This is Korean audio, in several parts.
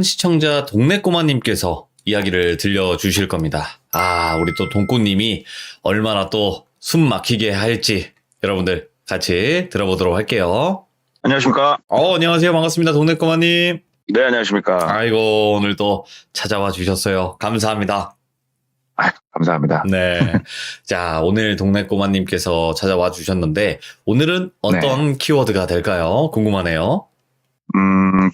시청자 동네꼬마님께서 이야기를 들려주실 겁니다. 우리 또 동꾸님이 얼마나 또 숨 막히게 할지 여러분들 같이 들어보도록 할게요. 안녕하십니까? 안녕하세요. 반갑습니다. 동네꼬마님. 네, 안녕하십니까? 아이고, 오늘 또 찾아와 주셨어요. 감사합니다. 감사합니다. 네. 자, 오늘 동네꼬마님께서 찾아와 주셨는데, 오늘은 어떤 키워드가 될까요? 궁금하네요.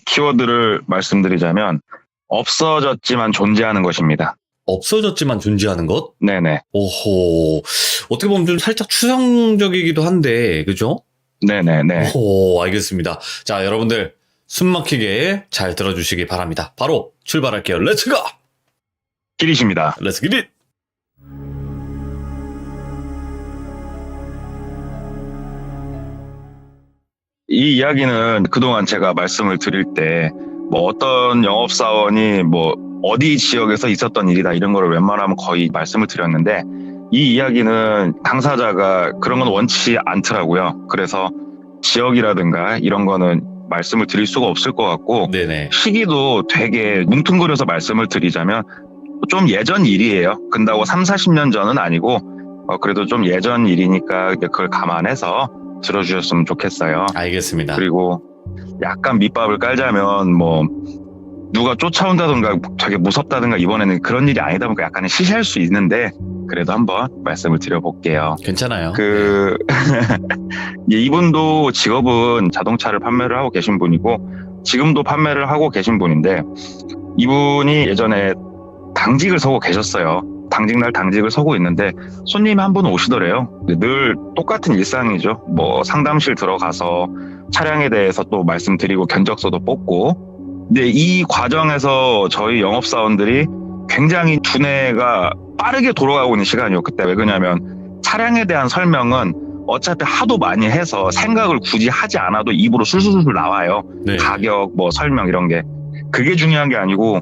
키워드를 말씀드리자면, 없어졌지만 존재하는 것입니다. 없어졌지만 존재하는 것? 네네. 오호. 어떻게 보면 좀 살짝 추상적이기도 한데, 그죠? 네네네. 오호, 알겠습니다. 자, 여러분들, 숨 막히게 잘 들어주시기 바랍니다. 바로 출발할게요. 렛츠고! 길이십니다. 렛츠 기릿! 이 이야기는 그동안 제가 말씀을 드릴 때, 어떤 영업사원이 어디 지역에서 있었던 일이다 이런 거를 웬만하면 거의 말씀을 드렸는데, 이 이야기는 당사자가 그런 건 원치 않더라고요. 그래서 지역이라든가 이런 거는 말씀을 드릴 수가 없을 것 같고, 네네. 시기도 되게 뭉뚱그려서 말씀을 드리자면 좀 예전 일이에요. 근다고 30-40년 전은 아니고 그래도 좀 예전 일이니까 그걸 감안해서 들어주셨으면 좋겠어요. 알겠습니다. 그리고 약간 밑밥을 깔자면 누가 쫓아온다든가 되게 무섭다든가 이번에는 그런 일이 아니다 보니까 약간은 시시할 수 있는데 그래도 한번 말씀을 드려볼게요. 괜찮아요. 이분도 직업은 자동차를 판매를 하고 계신 분이고 지금도 판매를 하고 계신 분인데 이분이 예전에 당직을 서고 계셨어요. 당직날 당직을 서고 있는데 손님이 한 분 오시더래요. 늘 똑같은 일상이죠. 상담실 들어가서 차량에 대해서 또 말씀드리고 견적서도 뽑고. 근데 이 과정에서 저희 영업사원들이 굉장히 두뇌가 빠르게 돌아가고 있는 시간이요. 그때 왜 그러냐면 차량에 대한 설명은 어차피 하도 많이 해서 생각을 굳이 하지 않아도 입으로 술술술 나와요. 네. 가격, 설명 이런 게. 그게 중요한 게 아니고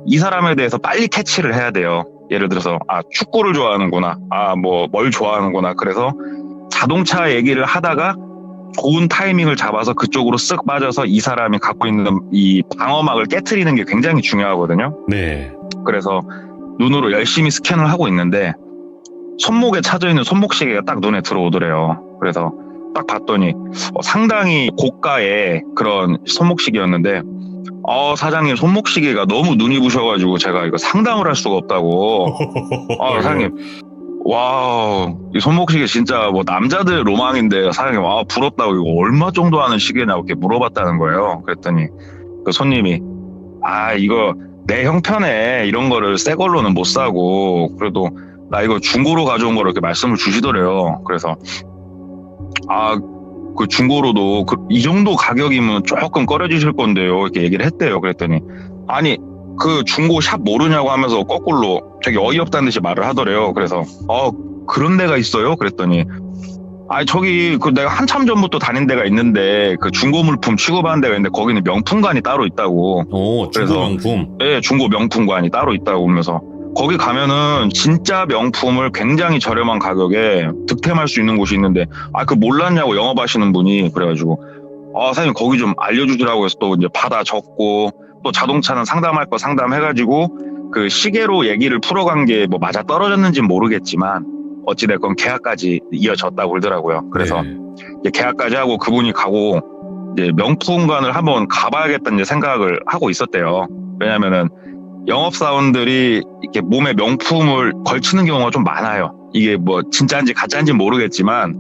이 사람에 대해서 빨리 캐치를 해야 돼요. 예를 들어서 축구를 좋아하는구나. 뭘 좋아하는구나. 그래서 자동차 얘기를 하다가 좋은 타이밍을 잡아서 그쪽으로 쓱 빠져서 이 사람이 갖고 있는 이 방어막을 깨트리는 게 굉장히 중요하거든요. 네. 그래서 눈으로 열심히 스캔을 하고 있는데 손목에 차져 있는 손목시계가 딱 눈에 들어오더래요. 그래서 딱 봤더니 상당히 고가의 그런 손목시계였는데 사장님 손목시계가 너무 눈이 부셔가지고 제가 이거 상담을 할 수가 없다고. 사장님 와우 이 손목시계 진짜 남자들의 로망인데 사장님 부럽다고 이거 얼마 정도 하는 시계냐고 이렇게 물어봤다는 거예요. 그랬더니 그 손님이 이거 내 형편에 이런 거를 새 걸로는 못 사고 그래도 나 이거 중고로 가져온 거를 이렇게 말씀을 주시더래요. 그래서 그 중고로도 이 정도 가격이면 조금 꺼려주실 건데요. 이렇게 얘기를 했대요. 그랬더니 그 중고 샵 모르냐고 하면서 거꾸로 되게 어이없다는 듯이 말을 하더래요. 그래서 그런 데가 있어요? 그랬더니 저기 내가 한참 전부터 다닌 데가 있는데 그 중고 물품 취급하는 데가 있는데 거기는 명품관이 따로 있다고. 중고 명품? 네, 중고 명품관이 따로 있다고 그러면서 거기 가면은 진짜 명품을 굉장히 저렴한 가격에 득템할 수 있는 곳이 있는데 그 몰랐냐고 영업하시는 분이. 그래가지고 사장님 거기 좀 알려주더라고 해서 또 이제 받아 적고 또 자동차는 상담할 거 상담해가지고 그 시계로 얘기를 풀어간 게 맞아 떨어졌는지는 모르겠지만 어찌됐건 계약까지 이어졌다고 그러더라고요. 그래서 이제 계약까지 하고 그분이 가고 이제 명품관을 한번 가봐야겠다는 이제 생각을 하고 있었대요. 왜냐면은 영업사원들이 이렇게 몸에 명품을 걸치는 경우가 좀 많아요. 이게 진짜인지 가짜인지 모르겠지만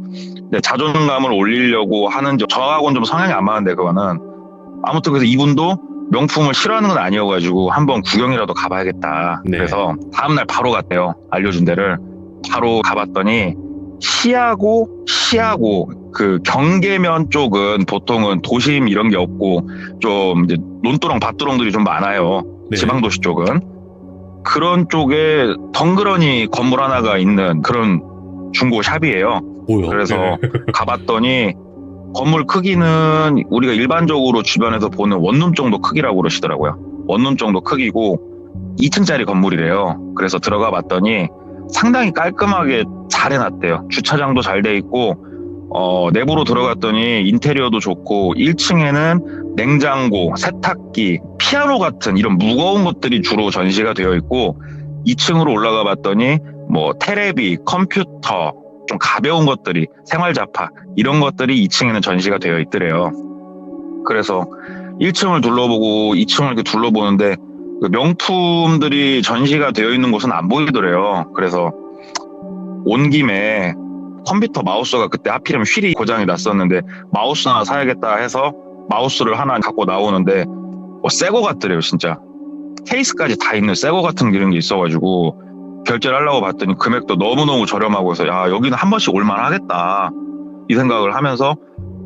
자존감을 올리려고 하는 저하고는 좀 성향이 안 맞는데 그거는 아무튼 그래서 이분도 명품을 싫어하는 건 아니어가지고 한번 구경이라도 가봐야겠다. 네. 그래서 다음날 바로 갔대요. 알려준 데를 바로 가봤더니 시하고 그 경계면 쪽은 보통은 도심 이런 게 없고 좀 이제 논두렁 밭두렁들이 좀 많아요. 네. 지방도시 쪽은 그런 쪽에 덩그러니 건물 하나가 있는 그런 중고 샵이에요. 뭐요? 그래서 가봤더니 건물 크기는 우리가 일반적으로 주변에서 보는 원룸 정도 크기라고 그러시더라고요. 원룸 정도 크기고 2층짜리 건물이래요. 그래서 들어가 봤더니 상당히 깔끔하게 잘 해놨대요. 주차장도 잘 돼 있고 내부로 들어갔더니 인테리어도 좋고 1층에는 냉장고, 세탁기, 피아노 같은 이런 무거운 것들이 주로 전시가 되어 있고 2층으로 올라가 봤더니 뭐 테레비, 컴퓨터, 좀 가벼운 것들이 생활 잡화 이런 것들이 2층에는 전시가 되어 있더래요. 그래서 1층을 둘러보고 2층을 이렇게 둘러보는데 그 명품들이 전시가 되어 있는 곳은 안 보이더래요. 그래서 온 김에 컴퓨터 마우스가 그때 하필이면 휠이 고장이 났었는데 마우스 하나 사야겠다 해서 마우스를 하나 갖고 나오는데 새거 같더래요. 진짜 케이스까지 다 있는 새거 같은 이런 게 있어가지고 결제를 하려고 봤더니 금액도 너무너무 저렴하고 해서 야 여기는 한 번씩 올만하겠다 이 생각을 하면서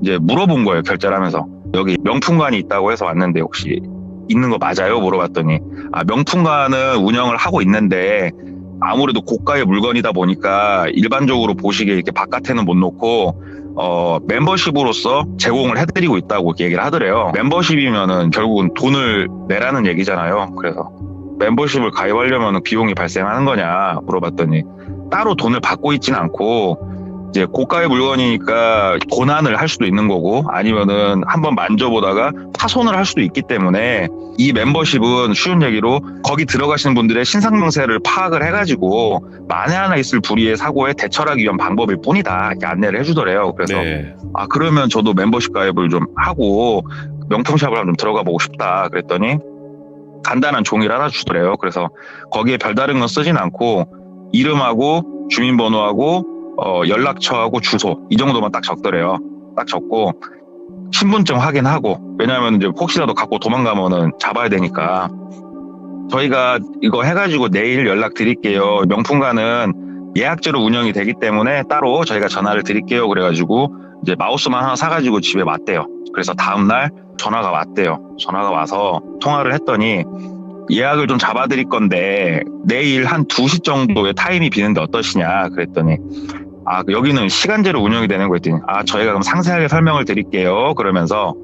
이제 물어본 거예요. 결제를 하면서 여기 명품관이 있다고 해서 왔는데 혹시 있는 거 맞아요? 물어봤더니 명품관은 운영을 하고 있는데 아무래도 고가의 물건이다 보니까 일반적으로 보시기에 이렇게 바깥에는 못 놓고 멤버십으로서 제공을 해드리고 있다고 이렇게 얘기를 하더래요. 멤버십이면은 결국은 돈을 내라는 얘기잖아요. 그래서 멤버십을 가입하려면 비용이 발생하는 거냐 물어봤더니 따로 돈을 받고 있진 않고 이제 고가의 물건이니까 고난을 할 수도 있는 거고 아니면은 한번 만져보다가 파손을 할 수도 있기 때문에 이 멤버십은 쉬운 얘기로 거기 들어가시는 분들의 신상명세를 파악을 해가지고 만에 하나 있을 불의의 사고에 대처하기 위한 방법일 뿐이다 이렇게 안내를 해주더래요. 그래서 네. 그러면 저도 멤버십 가입을 좀 하고 명품샵을 좀 들어가 보고 싶다 그랬더니 간단한 종이를 하나 주더래요. 그래서 거기에 별다른 건 쓰진 않고 이름하고 주민번호하고 연락처하고 주소 이 정도만 딱 적더래요. 딱 적고 신분증 확인하고 왜냐하면 이제 혹시라도 갖고 도망가면은 잡아야 되니까 저희가 이거 해가지고 내일 연락 드릴게요. 명품관은 예약제로 운영이 되기 때문에 따로 저희가 전화를 드릴게요. 그래가지고 이제 마우스만 하나 사가지고 집에 왔대요. 그래서 다음날 전화가 왔대요. 전화가 와서 통화를 했더니 예약을 좀 잡아드릴 건데 내일 한 2시 정도의 타임이 비는데 어떠시냐 그랬더니 여기는 시간제로 운영이 되는 거 했더니 저희가 그럼 상세하게 설명을 드릴게요. 그러면서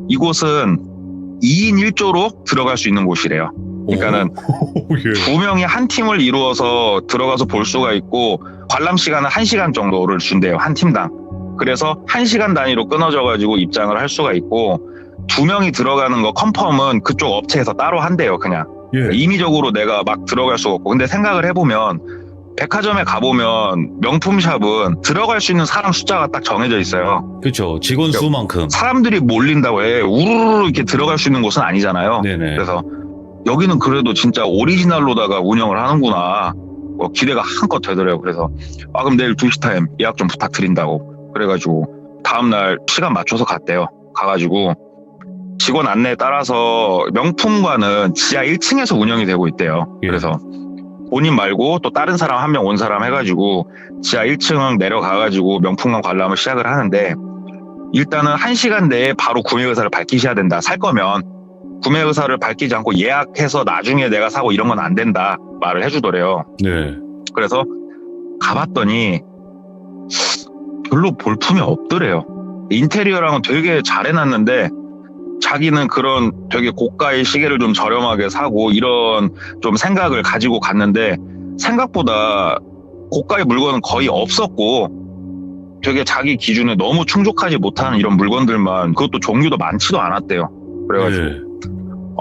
이곳은 2인 1조로 들어갈 수 있는 곳이래요. 그러니까는 예. 2명이 한 팀을 이루어서 들어가서 볼 수가 있고 관람 시간은 1시간 정도를 준대요. 한 팀당. 그래서 1시간 단위로 끊어져가지고 입장을 할 수가 있고 2명이 들어가는 거 컨펌은 그쪽 업체에서 따로 한대요. 그냥 예. 임의적으로 내가 막 들어갈 수가 없고 근데 생각을 해보면 백화점에 가보면 명품샵은 들어갈 수 있는 사람 숫자가 딱 정해져 있어요. 그렇죠. 직원 수만큼. 사람들이 몰린다고 해 우르르 이렇게 들어갈 수 있는 곳은 아니잖아요. 네네. 그래서 여기는 그래도 진짜 오리지널로다가 운영을 하는구나 기대가 한껏 되더라고요. 그래서 그럼 내일 2시 타임 예약 좀 부탁드린다고 그래가지고 다음날 시간 맞춰서 갔대요. 가가지고 직원 안내에 따라서 명품관은 지하 1층에서 운영이 되고 있대요. 예. 그래서 본인 말고 또 다른 사람 한 명 온 사람 해가지고 지하 1층 내려가가지고 명품관 관람을 시작을 하는데 일단은 1시간 내에 바로 구매 의사를 밝히셔야 된다. 살 거면 구매 의사를 밝히지 않고 예약해서 나중에 내가 사고 이런 건 안 된다 말을 해주더래요. 네. 그래서 가봤더니 별로 볼품이 없더래요. 인테리어랑은 되게 잘 해놨는데 자기는 그런 되게 고가의 시계를 좀 저렴하게 사고 이런 좀 생각을 가지고 갔는데 생각보다 고가의 물건은 거의 없었고 되게 자기 기준에 너무 충족하지 못하는 이런 물건들만 그것도 종류도 많지도 않았대요. 그래가지고 네.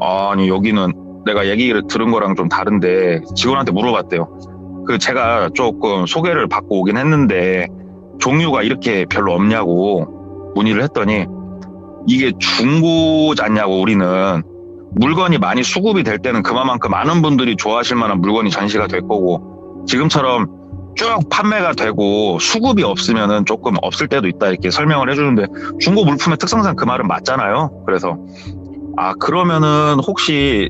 아니 여기는 내가 얘기를 들은 거랑 좀 다른데 직원한테 물어봤대요. 제가 조금 소개를 받고 오긴 했는데 종류가 이렇게 별로 없냐고 문의를 했더니 이게 중고잖냐고 우리는 물건이 많이 수급이 될 때는 그만큼 많은 분들이 좋아하실 만한 물건이 전시가 될 거고 지금처럼 쭉 판매가 되고 수급이 없으면은 조금 없을 때도 있다 이렇게 설명을 해주는데 중고 물품의 특성상 그 말은 맞잖아요. 그래서 그러면은 혹시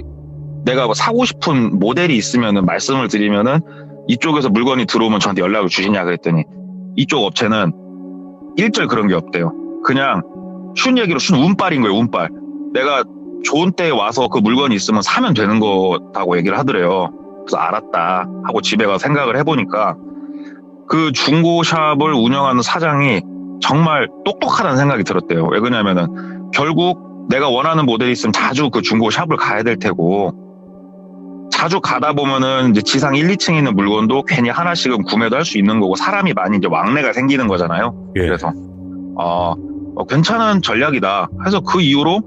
내가 뭐 사고 싶은 모델이 있으면은 말씀을 드리면은 이쪽에서 물건이 들어오면 저한테 연락을 주시냐 그랬더니 이쪽 업체는 일절 그런 게 없대요. 그냥 쉬운 얘기로 순 운빨인 거예요. 운빨. 내가 좋은 때에 와서 그 물건이 있으면 사면 되는 거다고 얘기를 하더래요. 그래서 알았다 하고 집에 가서 생각을 해보니까 그 중고샵을 운영하는 사장이 정말 똑똑하다는 생각이 들었대요. 왜 그러냐면은 결국 내가 원하는 모델이 있으면 자주 그 중고샵을 가야 될 테고 자주 가다 보면은 이제 지상 1, 2층에 있는 물건도 괜히 하나씩은 구매도 할 수 있는 거고 사람이 많이 이제 왕래가 생기는 거잖아요. 예. 그래서 괜찮은 전략이다 해서 그 이후로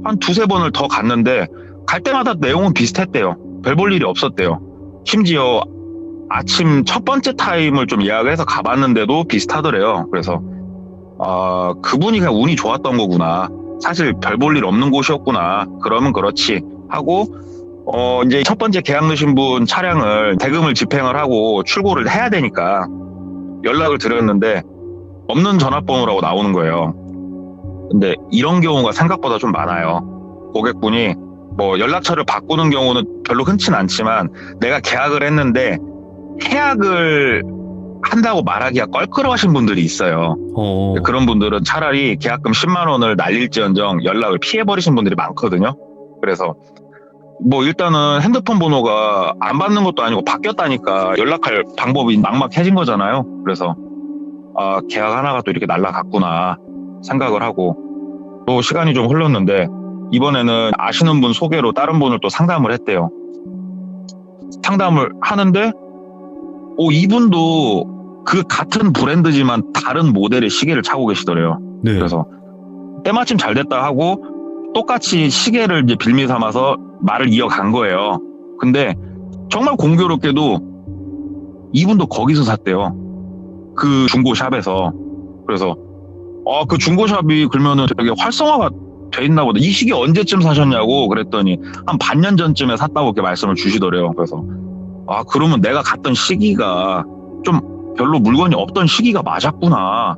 한 2-3번을 더 갔는데 갈 때마다 내용은 비슷했대요. 별 볼 일이 없었대요. 심지어 아침 첫 번째 타임을 좀 예약을 해서 가봤는데도 비슷하더래요. 그래서 그분이 그냥 운이 좋았던 거구나. 사실 별 볼 일 없는 곳이었구나. 그러면 그렇지 하고 이제 첫 번째 계약 넣으신 분 차량을 대금을 집행을 하고 출고를 해야 되니까 연락을 드렸는데 없는 전화번호라고 나오는 거예요. 근데 이런 경우가 생각보다 좀 많아요. 고객분이 뭐 연락처를 바꾸는 경우는 별로 흔치는 않지만 내가 계약을 했는데 해약을 한다고 말하기가 껄끄러워하신 분들이 있어요. 그런 분들은 차라리 계약금 10만 원을 날릴지언정 연락을 피해버리신 분들이 많거든요. 그래서 뭐 일단은 핸드폰 번호가 안 받는 것도 아니고 바뀌었다니까 연락할 방법이 막막해진 거잖아요. 그래서 계약 하나가 또 이렇게 날라갔구나 생각을 하고 또 시간이 좀 흘렀는데 이번에는 아시는 분 소개로 다른 분을 또 상담을 했대요. 상담을 하는데 이분도 그 같은 브랜드지만 다른 모델의 시계를 차고 계시더래요. 네. 그래서 때마침 잘 됐다 하고 똑같이 시계를 이제 빌미 삼아서 말을 이어간 거예요. 근데 정말 공교롭게도 이분도 거기서 샀대요. 그 중고샵에서. 그래서 그 중고샵이 그러면은 되게 활성화가 돼 있나 보다. 이 시계 언제쯤 사셨냐고 그랬더니 한 반년 전쯤에 샀다고 이렇게 말씀을 주시더래요. 그래서 그러면 내가 갔던 시기가 좀 별로 물건이 없던 시기가 맞았구나.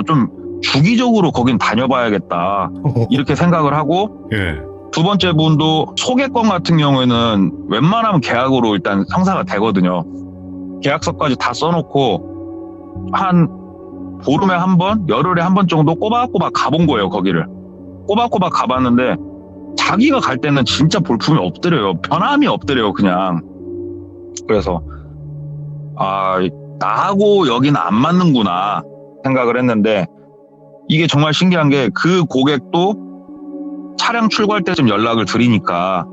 좀 주기적으로 거긴 다녀봐야겠다. 이렇게 생각을 하고 예. 두 번째 분도 소개권 같은 경우에는 웬만하면 계약으로 일단 성사가 되거든요. 계약서까지 다 써놓고 한 보름에 한 번, 열흘에 한 번 정도 꼬박꼬박 가본 거예요, 거기를. 꼬박꼬박 가봤는데 자기가 갈 때는 진짜 볼품이 없더래요. 변함이 없더래요, 그냥. 그래서 나하고 여기는 안 맞는구나 생각을 했는데 이게 정말 신기한 게 그 고객도 차량 출고할 때쯤 연락을 드리니까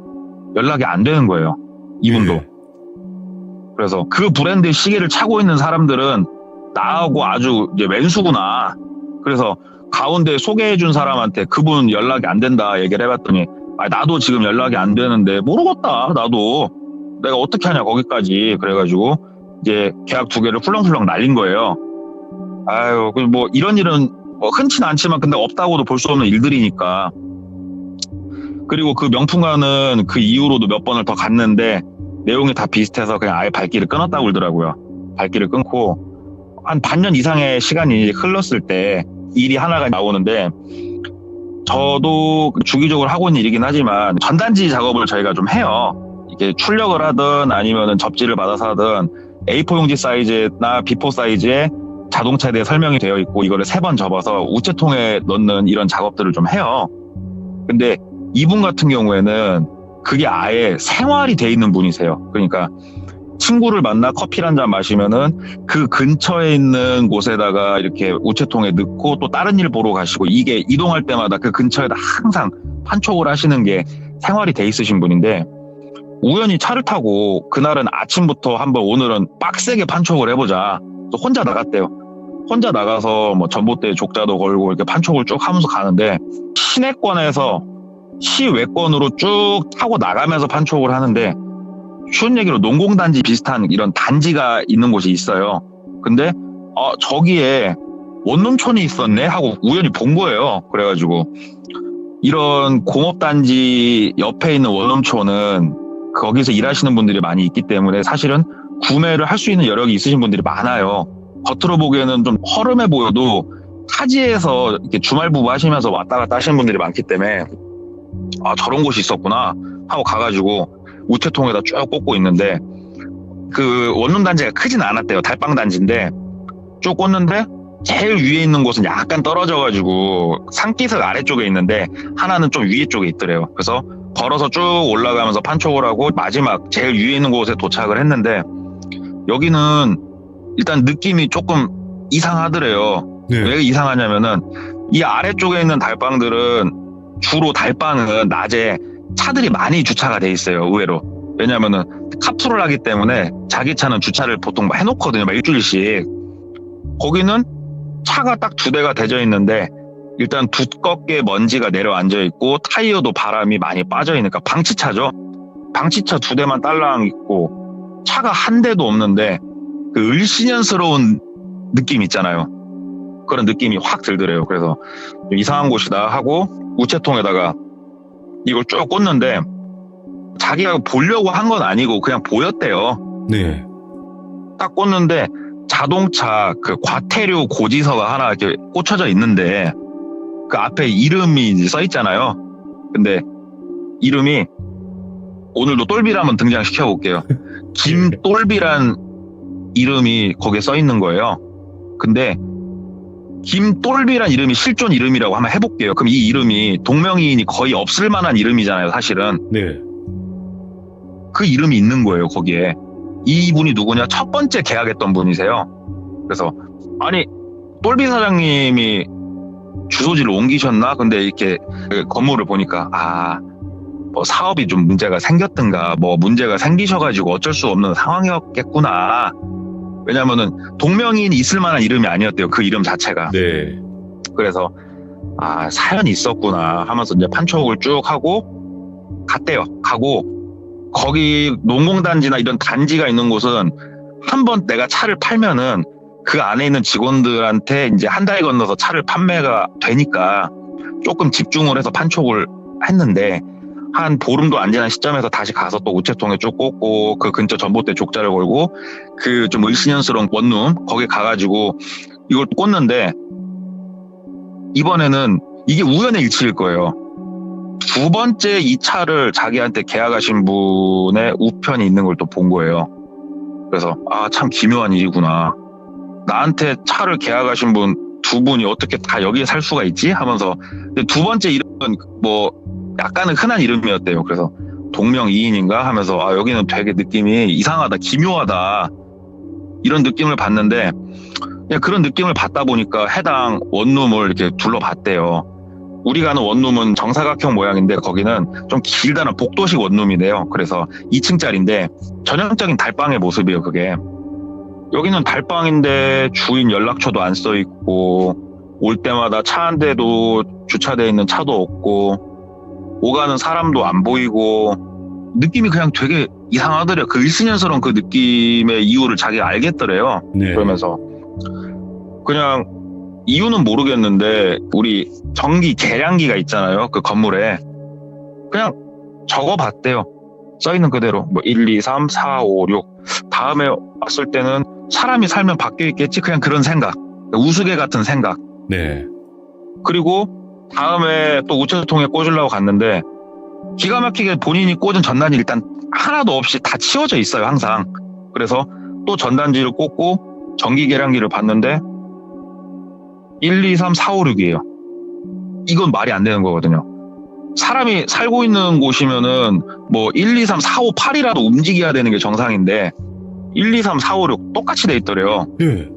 연락이 안 되는 거예요. 이분도. 네. 그래서 그 브랜드의 시계를 차고 있는 사람들은 나하고 아주 이제 왼수구나. 그래서 가운데 소개해준 사람한테 그분 연락이 안 된다 얘기를 해봤더니 나도 지금 연락이 안 되는데 모르겠다. 나도 내가 어떻게 하냐 거기까지. 그래가지고 이제 계약 2개를 훌렁훌렁 날린 거예요. 뭐 이런 일은 흔치는 않지만 근데 없다고도 볼 수 없는 일들이니까. 그리고 그 명품관은 그 이후로도 몇 번을 더 갔는데 내용이 다 비슷해서 그냥 아예 발길을 끊었다고 그러더라고요. 발길을 끊고 한 반년 이상의 시간이 흘렀을 때 일이 하나가 나오는데 저도 주기적으로 하고 있는 일이긴 하지만 전단지 작업을 저희가 좀 해요. 이게 출력을 하든 아니면 접지를 받아서 하든 A4 용지 사이즈나 B4 사이즈에 자동차에 대해 설명이 되어 있고 이거를 3번 접어서 우체통에 넣는 이런 작업들을 좀 해요. 근데 이분 같은 경우에는 그게 아예 생활이 돼 있는 분이세요. 그러니까 친구를 만나 커피를 한 잔 마시면은 그 근처에 있는 곳에다가 이렇게 우체통에 넣고 또 다른 일 보러 가시고 이게 이동할 때마다 그 근처에다 항상 판촉을 하시는 게 생활이 돼 있으신 분인데 우연히 차를 타고 그날은 아침부터 한번 오늘은 빡세게 판촉을 해보자. 또 혼자 나갔대요. 혼자 나가서 뭐 전봇대 족자도 걸고 이렇게 판촉을 쭉 하면서 가는데 시내권에서 시외권으로 쭉 타고 나가면서 판촉을 하는데 쉬운 얘기로 농공단지 비슷한 이런 단지가 있는 곳이 있어요. 근데 저기에 원룸촌이 있었네 하고 우연히 본 거예요. 그래가지고 이런 공업단지 옆에 있는 원룸촌은 거기서 일하시는 분들이 많이 있기 때문에 사실은 구매를 할 수 있는 여력이 있으신 분들이 많아요. 겉으로 보기에는 좀 허름해 보여도 타지에서 이렇게 주말 부부 하시면서 왔다 갔다 하시는 분들이 많기 때문에 저런 곳이 있었구나 하고 가가지고 우체통에다 쭉 꽂고 있는데 그 원룸 단지가 크진 않았대요. 달방 단지인데 쭉 꽂는데 제일 위에 있는 곳은 약간 떨어져가지고 산기슭 아래쪽에 있는데 하나는 좀 위에 쪽에 있더래요. 그래서 걸어서 쭉 올라가면서 판촉을 하고 마지막 제일 위에 있는 곳에 도착을 했는데 여기는 일단 느낌이 조금 이상하더래요. 네. 왜 이상하냐면은 이 아래쪽에 있는 달방들은 주로 달방은 낮에 차들이 많이 주차가 돼 있어요. 의외로. 왜냐면은 카풀을 하기 때문에 자기 차는 주차를 보통 해놓거든요. 막 일주일씩. 거기는 차가 딱 2대가 대져 있는데 일단 두껍게 먼지가 내려앉아 있고 타이어도 바람이 많이 빠져 있으니까 방치차죠. 방치차 2대만 딸랑 있고 차가 한 대도 없는데 그 을씨년스러운 느낌 있잖아요. 그런 느낌이 확 들더래요. 그래서 이상한 곳이다 하고 우체통에다가 이걸 쭉 꽂는데 자기가 보려고 한 건 아니고 그냥 보였대요. 네. 딱 꽂는데 자동차 그 과태료 고지서가 하나 이렇게 꽂혀져 있는데 그 앞에 이름이 이제 써 있잖아요. 근데 이름이 오늘도 똘비를 한번 등장시켜 볼게요. 김똘비란 이름이 거기에 써 있는 거예요. 근데 김똘비란 이름이 실존 이름이라고 한번 해볼게요. 그럼 이 이름이 동명이인이 거의 없을 만한 이름이잖아요, 사실은. 네. 그 이름이 있는 거예요, 거기에. 이분이 누구냐? 첫 번째 계약했던 분이세요. 그래서 아니 똘비 사장님이 주소지를 옮기셨나? 근데 이렇게 그 건물을 보니까 뭐 사업이 좀 문제가 생겼든가 뭐 문제가 생기셔가지고 어쩔 수 없는 상황이었겠구나. 왜냐면은 동명이인이 있을 만한 이름이 아니었대요. 그 이름 자체가. 네. 그래서 사연이 있었구나 하면서 이제 판촉을 쭉 하고 갔대요. 가고 거기 농공단지나 이런 단지가 있는 곳은 한번 내가 차를 팔면은 그 안에 있는 직원들한테 이제 한 달 건너서 차를 판매가 되니까 조금 집중을 해서 판촉을 했는데 한 보름도 안 지난 시점에서 다시 가서 또 우체통에 쭉 꽂고 그 근처 전봇대 족자를 걸고 그 좀 을씨년스러운 원룸 거기 가가지고 이걸 꽂는데 이번에는 이게 우연의 일치일 거예요. 2번째 이 차를 자기한테 계약하신 분의 우편이 있는 걸 또 본 거예요. 그래서 참 기묘한 일이구나. 나한테 차를 계약하신 분 2분이 어떻게 다 여기에 살 수가 있지? 하면서 2번째 이름은 뭐 약간은 흔한 이름이었대요. 그래서 동명이인인가 하면서 여기는 되게 느낌이 이상하다, 기묘하다 이런 느낌을 받는데 그냥 그런 느낌을 받다 보니까 해당 원룸을 이렇게 둘러봤대요. 우리가 아는 원룸은 정사각형 모양인데 거기는 좀 길다란 복도식 원룸이래요. 그래서 2층짜리인데 전형적인 달방의 모습이에요, 그게. 여기는 달방인데 주인 연락처도 안 써 있고 올 때마다 차 한 대도 주차되어 있는 차도 없고 오가는 사람도 안 보이고 느낌이 그냥 되게 이상하더래요. 그 일신년스러운 그 느낌의 이유를 자기가 알겠더래요. 네. 그러면서 그냥 이유는 모르겠는데 우리 전기 계량기가 있잖아요. 그 건물에 그냥 적어봤대요. 써있는 그대로 뭐 1, 2, 3, 4, 5, 6 다음에 왔을 때는 사람이 살면 바뀌어 있겠지. 그냥 그런 생각, 우스개 같은 생각. 네. 그리고 다음에 또 우체통에 꽂으려고 갔는데 기가 막히게 본인이 꽂은 전단지 일단 하나도 없이 다 치워져 있어요, 항상. 그래서 또 전단지를 꽂고 전기 계량기를 봤는데 1, 2, 3, 4, 5, 6이에요. 이건 말이 안 되는 거거든요. 사람이 살고 있는 곳이면은 뭐 1, 2, 3, 4, 5, 8이라도 움직여야 되는 게 정상인데 1, 2, 3, 4, 5, 6 똑같이 돼 있더래요. 네.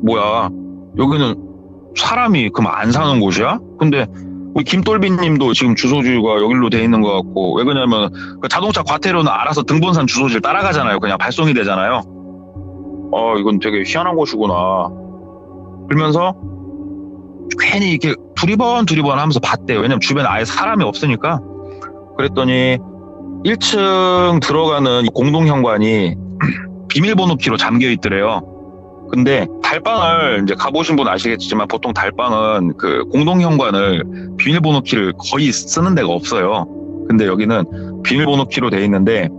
뭐야, 여기는 사람이 그럼 안 사는 곳이야? 근데 우리 김똘비님도 지금 주소지가 여기로 돼 있는 것 같고, 왜 그러냐면 그 자동차 과태료는 알아서 등본산 주소지를 따라가잖아요. 그냥 발송이 되잖아요. 이건 되게 희한한 곳이구나 그러면서 괜히 이렇게 두리번 하면서 봤대요. 왜냐면 주변에 아예 사람이 없으니까. 그랬더니 1층 들어가는 공동현관이 비밀번호 키로 잠겨 있더래요. 근데 달방을 이제 가보신 분 아시겠지만 보통 달방은 그 공동현관을 비밀번호 키를 거의 쓰는 데가 없어요. 근데 여기는 비밀번호 키로 돼 있는데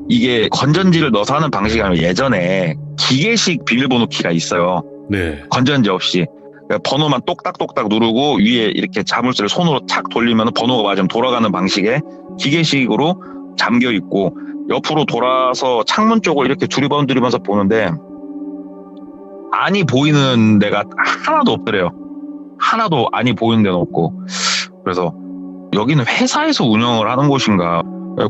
이게 건전지를 넣어서 하는 방식이 아니라 예전에 기계식 비밀번호 키가 있어요. 네. 건전지 없이. 그러니까 번호만 똑딱똑딱 누르고 위에 이렇게 자물쇠를 손으로 착 돌리면 번호가 맞으면 돌아가는 방식의 기계식으로 잠겨 있고 옆으로 돌아서 창문 쪽을 이렇게 두리번두리면서 보는데 안이 보이는 데가 하나도 없더래요. 하나도 안이 보이는 데는 없고. 그래서 여기는 회사에서 운영을 하는 곳인가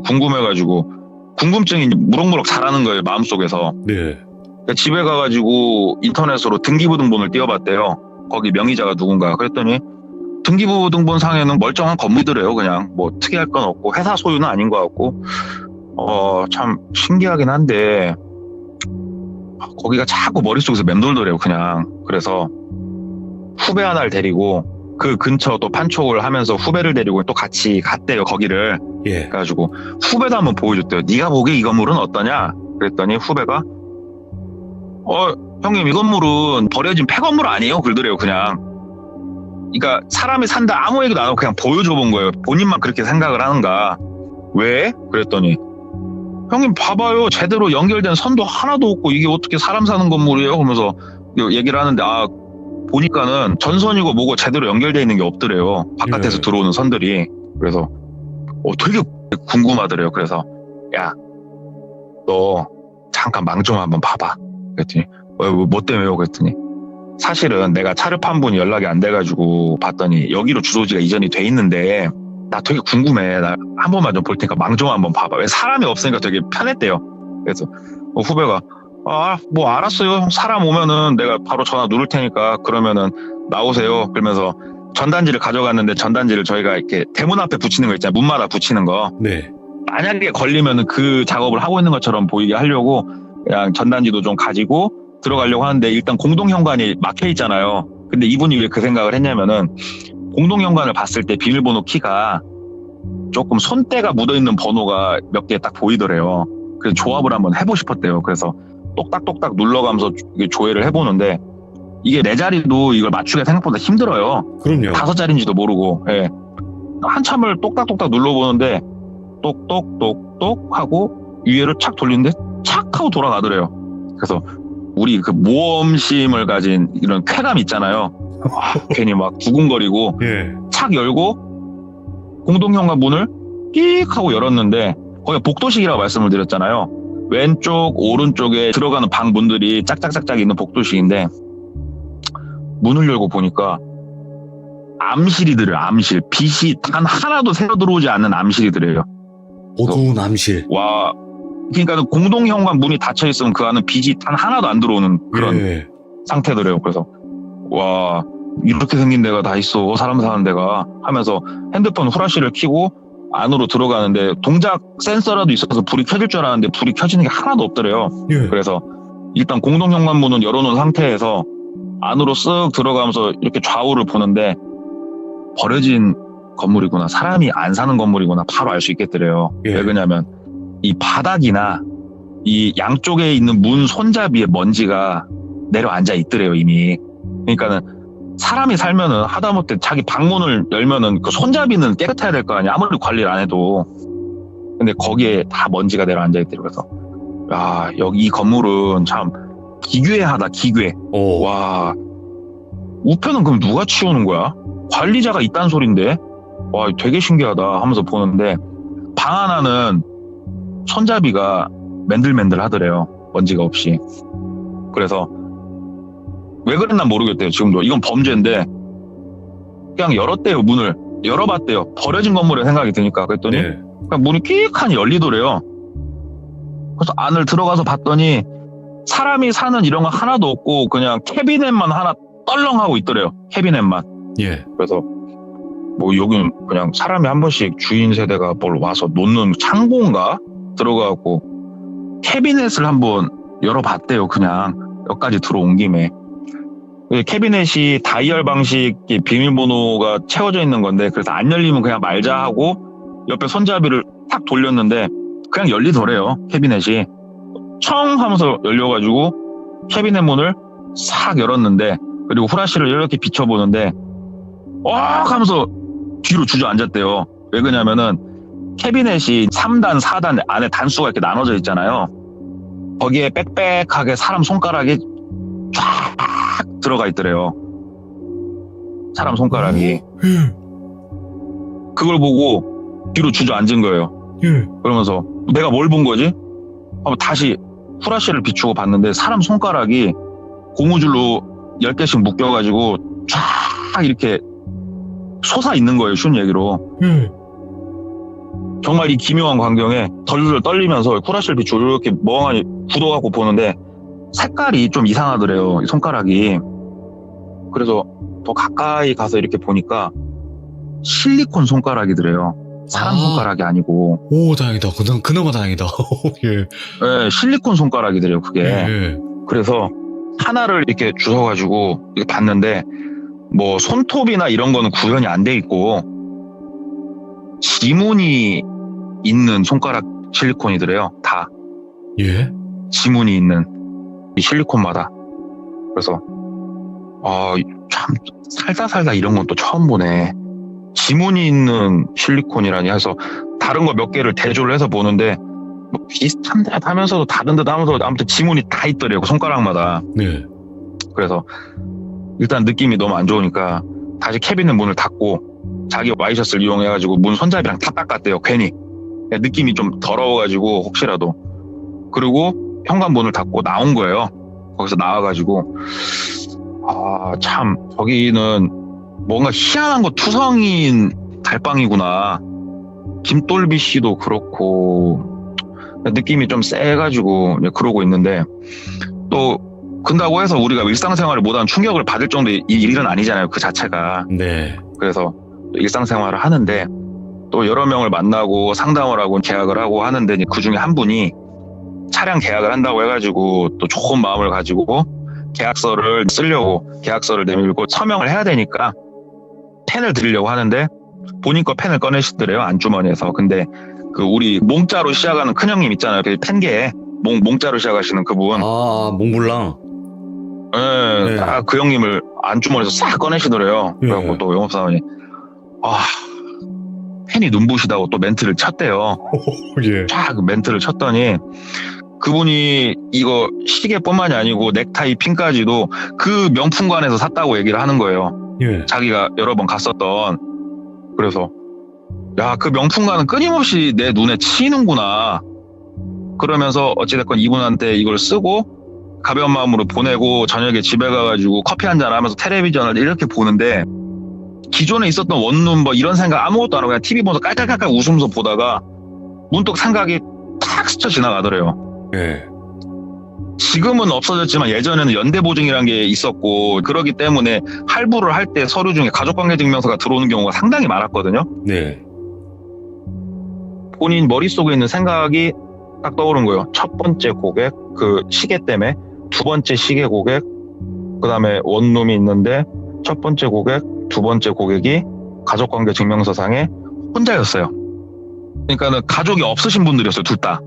궁금해가지고 궁금증이 무럭무럭 자라는 거예요, 마음속에서. 네. 그러니까 집에 가가지고 인터넷으로 등기부 등본을 띄워봤대요. 거기 명의자가 누군가. 그랬더니 등기부 등본 상에는 멀쩡한 건물이더래요. 그냥 뭐 특이할 건 없고 회사 소유는 아닌 것 같고. 참 신기하긴 한데 거기가 자꾸 머릿속에서 맴돌더래요, 그냥. 그래서 후배 하나를 데리고 그 근처 또 판촉을 하면서 후배를 데리고 또 같이 갔대요, 거기를. 예. 그래가지고 후배도 한번 보여줬대요. 네가 보기에 이 건물은 어떠냐? 그랬더니 후배가 형님 이 건물은 버려진 폐건물 아니에요? 그러더래요. 그냥. 그러니까 사람이 산다 아무 얘기도 안 하고 그냥 보여줘 본 거예요. 본인만 그렇게 생각을 하는가. 왜? 그랬더니 형님 봐봐요. 제대로 연결된 선도 하나도 없고 이게 어떻게 사람 사는 건물이에요? 그러면서 얘기를 하는데 보니까는 전선이고 뭐고 제대로 연결되어 있는 게 없더래요. 바깥에서 예. 들어오는 선들이. 그래서 되게 궁금하더래요. 그래서 야, 너 잠깐 망 좀 한번 봐봐. 그랬더니 뭐 때문에요? 그랬더니 사실은 내가 차를 판 분이 연락이 안 돼가지고 봤더니 여기로 주소지가 이전이 돼 있는데 나 되게 궁금해. 나 한 번만 좀 볼 테니까 망 좀 한번 봐봐. 왜 사람이 없으니까 되게 편했대요. 그래서 후배가 뭐 알았어요. 사람 오면은 내가 바로 전화 누를 테니까 그러면은 나오세요. 그러면서 전단지를 가져갔는데 전단지를 저희가 이렇게 대문 앞에 붙이는 거 있잖아요. 문마다 붙이는 거. 네. 만약에 걸리면은 그 작업을 하고 있는 것처럼 보이게 하려고 그냥 전단지도 좀 가지고 들어가려고 하는데 일단 공동현관이 막혀 있잖아요. 근데 이분이 왜 그 생각을 했냐면은 공동현관을 봤을 때 비밀번호 키가 조금 손때가 묻어있는 번호가 몇 개 딱 보이더래요. 그래서 조합을 한번 해보고 싶었대요. 그래서 똑딱똑딱 눌러가면서 조회를 해보는데 이게 네 자리도 이걸 맞추기가 생각보다 힘들어요. 그럼요. 5자리인지도 모르고. 예. 한참을 똑딱똑딱 눌러보는데 똑똑똑똑 하고 위에를 착 돌리는데 착 하고 돌아가더래요. 그래서 우리 그 모험심을 가진 이런 쾌감 있잖아요. 괜히 막 두근거리고 예. 착 열고 공동현관 문을 끽 하고 열었는데 거기가 복도식이라고 말씀을 드렸잖아요. 왼쪽 오른쪽에 들어가는 방 문들이 짝짝짝짝 있는 복도식인데 문을 열고 보니까 암실이더래요. 암실. 빛이 단 하나도 새어 들어오지 않는 암실이더래요. 어두운 암실. 와, 그러니까 공동현관 문이 닫혀 있으면 그 안은 빛이 단 하나도 안 들어오는 그런 예. 상태더래요. 그래서 와, 이렇게 생긴 데가 다 있어. 사람 사는 데가 하면서 핸드폰 후라시를 켜고 안으로 들어가는데 동작 센서라도 있어서 불이 켜질 줄 알았는데 불이 켜지는 게 하나도 없더래요. 예. 그래서 일단 공동현관 문은 열어놓은 상태에서 안으로 쓱 들어가면서 이렇게 좌우를 보는데 버려진 건물이구나. 사람이 안 사는 건물이구나. 바로 알 수 있겠더래요. 예. 왜 그러냐면 이 바닥이나 이 양쪽에 있는 문 손잡이에 먼지가 내려앉아 있더래요. 이미. 그러니까는 사람이 살면은 하다못해 자기 방문을 열면은 그 손잡이는 깨끗해야 될 거 아니야. 아무리 관리를 안 해도. 근데 거기에 다 먼지가 내려앉아 있더래요. 그래서 야, 여기 이 건물은 참 기괴하다. 기괴. 오. 와, 우편은 그럼 누가 치우는 거야? 관리자가 있다는 소린데? 와, 되게 신기하다 하면서 보는데 방 하나는 손잡이가 맨들맨들 하더래요. 먼지가 없이. 그래서 왜 그랬나 모르겠대요. 지금도 이건 범죄인데 그냥 열었대요. 문을 열어봤대요. 버려진 건물에 생각이 드니까. 그랬더니 네. 그냥 문이 끽하니 열리더래요. 그래서 안을 들어가서 봤더니 사람이 사는 이런 거 하나도 없고 그냥 캐비넷만 하나 떨렁하고 있더래요. 캐비넷만. 예. 그래서 뭐 여기는 그냥 사람이 한 번씩 주인 세대가 뭘 와서 놓는 창고인가 들어가고 캐비넷을 한번 열어봤대요. 그냥 여기까지 들어온 김에. 캐비넷이 다이얼 방식 비밀번호가 채워져 있는 건데 그래서 안 열리면 그냥 말자 하고 옆에 손잡이를 탁 돌렸는데 그냥 열리더래요. 캐비넷이 청 하면서 열려가지고 캐비넷 문을 싹 열었는데 그리고 후라시를 이렇게 비춰보는데 하면서 뒤로 주저앉았대요. 왜 그러냐면은 캐비넷이 3단 4단 안에 단수가 이렇게 나눠져 있잖아요. 거기에 빽빽하게 사람 손가락이 쫙 들어가 있더래요. 사람 손가락이. 그걸 보고 뒤로 주저앉은 거예요. 그러면서 내가 뭘 본 거지? 한번 다시 후라시를 비추고 봤는데 사람 손가락이 고무줄로 10개씩 묶여가지고 쫙 이렇게 솟아 있는 거예요. 쉬운 얘기로. 정말 이 기묘한 광경에 덜덜 떨리면서 후라시를 비추고 이렇게 멍하니 굳어갖고 보는데 색깔이 좀 이상하더래요. 이 손가락이. 그래서 더 가까이 가서 이렇게 보니까 실리콘 손가락이더래요. 사람 손가락이 아니고. 오, 다행이다. 그나마 다행이다. 예. 네, 실리콘 손가락이더래요, 그게. 예. 그래서 하나를 이렇게 주워가지고 이렇게 봤는데 뭐 손톱이나 이런 거는 구현이 안 돼 있고 지문이 있는 손가락 실리콘이더래요. 다 예? 지문이 있는 이 실리콘마다. 그래서 참 살다 이런 건 또 처음 보네. 지문이 있는 실리콘이라니 해서 다른 거 몇 개를 대조를 해서 보는데 뭐 비슷한 듯 하면서도 다른 듯 하면서 아무튼 지문이 다 있더래요. 손가락마다. 네. 그래서 일단 느낌이 너무 안 좋으니까 다시 캐비넷 문을 닫고 자기 와이셔츠를 이용해가지고 문 손잡이랑 다 닦았대요. 괜히 느낌이 좀 더러워가지고 혹시라도. 그리고 현관문을 닫고 나온 거예요. 거기서 나와가지고 참 저기는 뭔가 희한한 거 투성인 달방이구나. 김돌비 씨도 그렇고 느낌이 좀 세가지고 그러고 있는데 또 근다고 해서 우리가 일상생활을 못하는 충격을 받을 정도의 일은 아니잖아요. 그 자체가. 네. 그래서 일상생활을 하는데 또 여러 명을 만나고 상담을 하고 계약을 하고 하는데 그 중에 한 분이 차량 계약을 한다고 해가지고 또 좋은 마음을 가지고 계약서를 쓰려고 계약서를 내밀고 서명을 해야 되니까 펜을 드리려고 하는데 본인 거 펜을 꺼내시더래요. 안주머니에서. 근데 그 우리 몽자로 시작하는 큰형님 있잖아요. 그 펜계에 몽자로 시작하시는 그분. 몽블랑. 네. 그 형님을 안주머니에서 싹 꺼내시더래요. 예. 그래갖고 또 영업사원이 펜이 눈부시다고 또 멘트를 쳤대요. 예. 쫙 멘트를 쳤더니 그분이 이거 시계뿐만이 아니고 넥타이 핀까지도 그 명품관에서 샀다고 얘기를 하는 거예요. 예. 자기가 여러 번 갔었던. 그래서 야, 그 명품관은 끊임없이 내 눈에 치이는구나. 그러면서 어찌됐건 이분한테 이걸 쓰고 가벼운 마음으로 보내고 저녁에 집에 가가지고 커피 한잔 하면서 텔레비전을 이렇게 보는데 기존에 있었던 원룸 뭐 이런 생각 아무것도 안 하고 그냥 TV 보면서 깔깔깔깔 웃으면서 보다가 문득 생각이 탁 스쳐 지나가더래요. 예. 지금은 없어졌지만 예전에는 연대보증이라는 게 있었고 그러기 때문에 할부를 할 때 서류 중에 가족관계증명서가 들어오는 경우가 상당히 많았거든요. 네. 본인 머릿속에 있는 생각이 딱 떠오른 거예요. 첫 번째 고객, 그 시계 때문에 두 번째 시계 고객, 그 다음에 원룸이 있는데 첫 번째 고객, 두 번째 고객이 가족관계증명서상에 혼자였어요. 그러니까는 가족이 없으신 분들이었어요. 둘 다.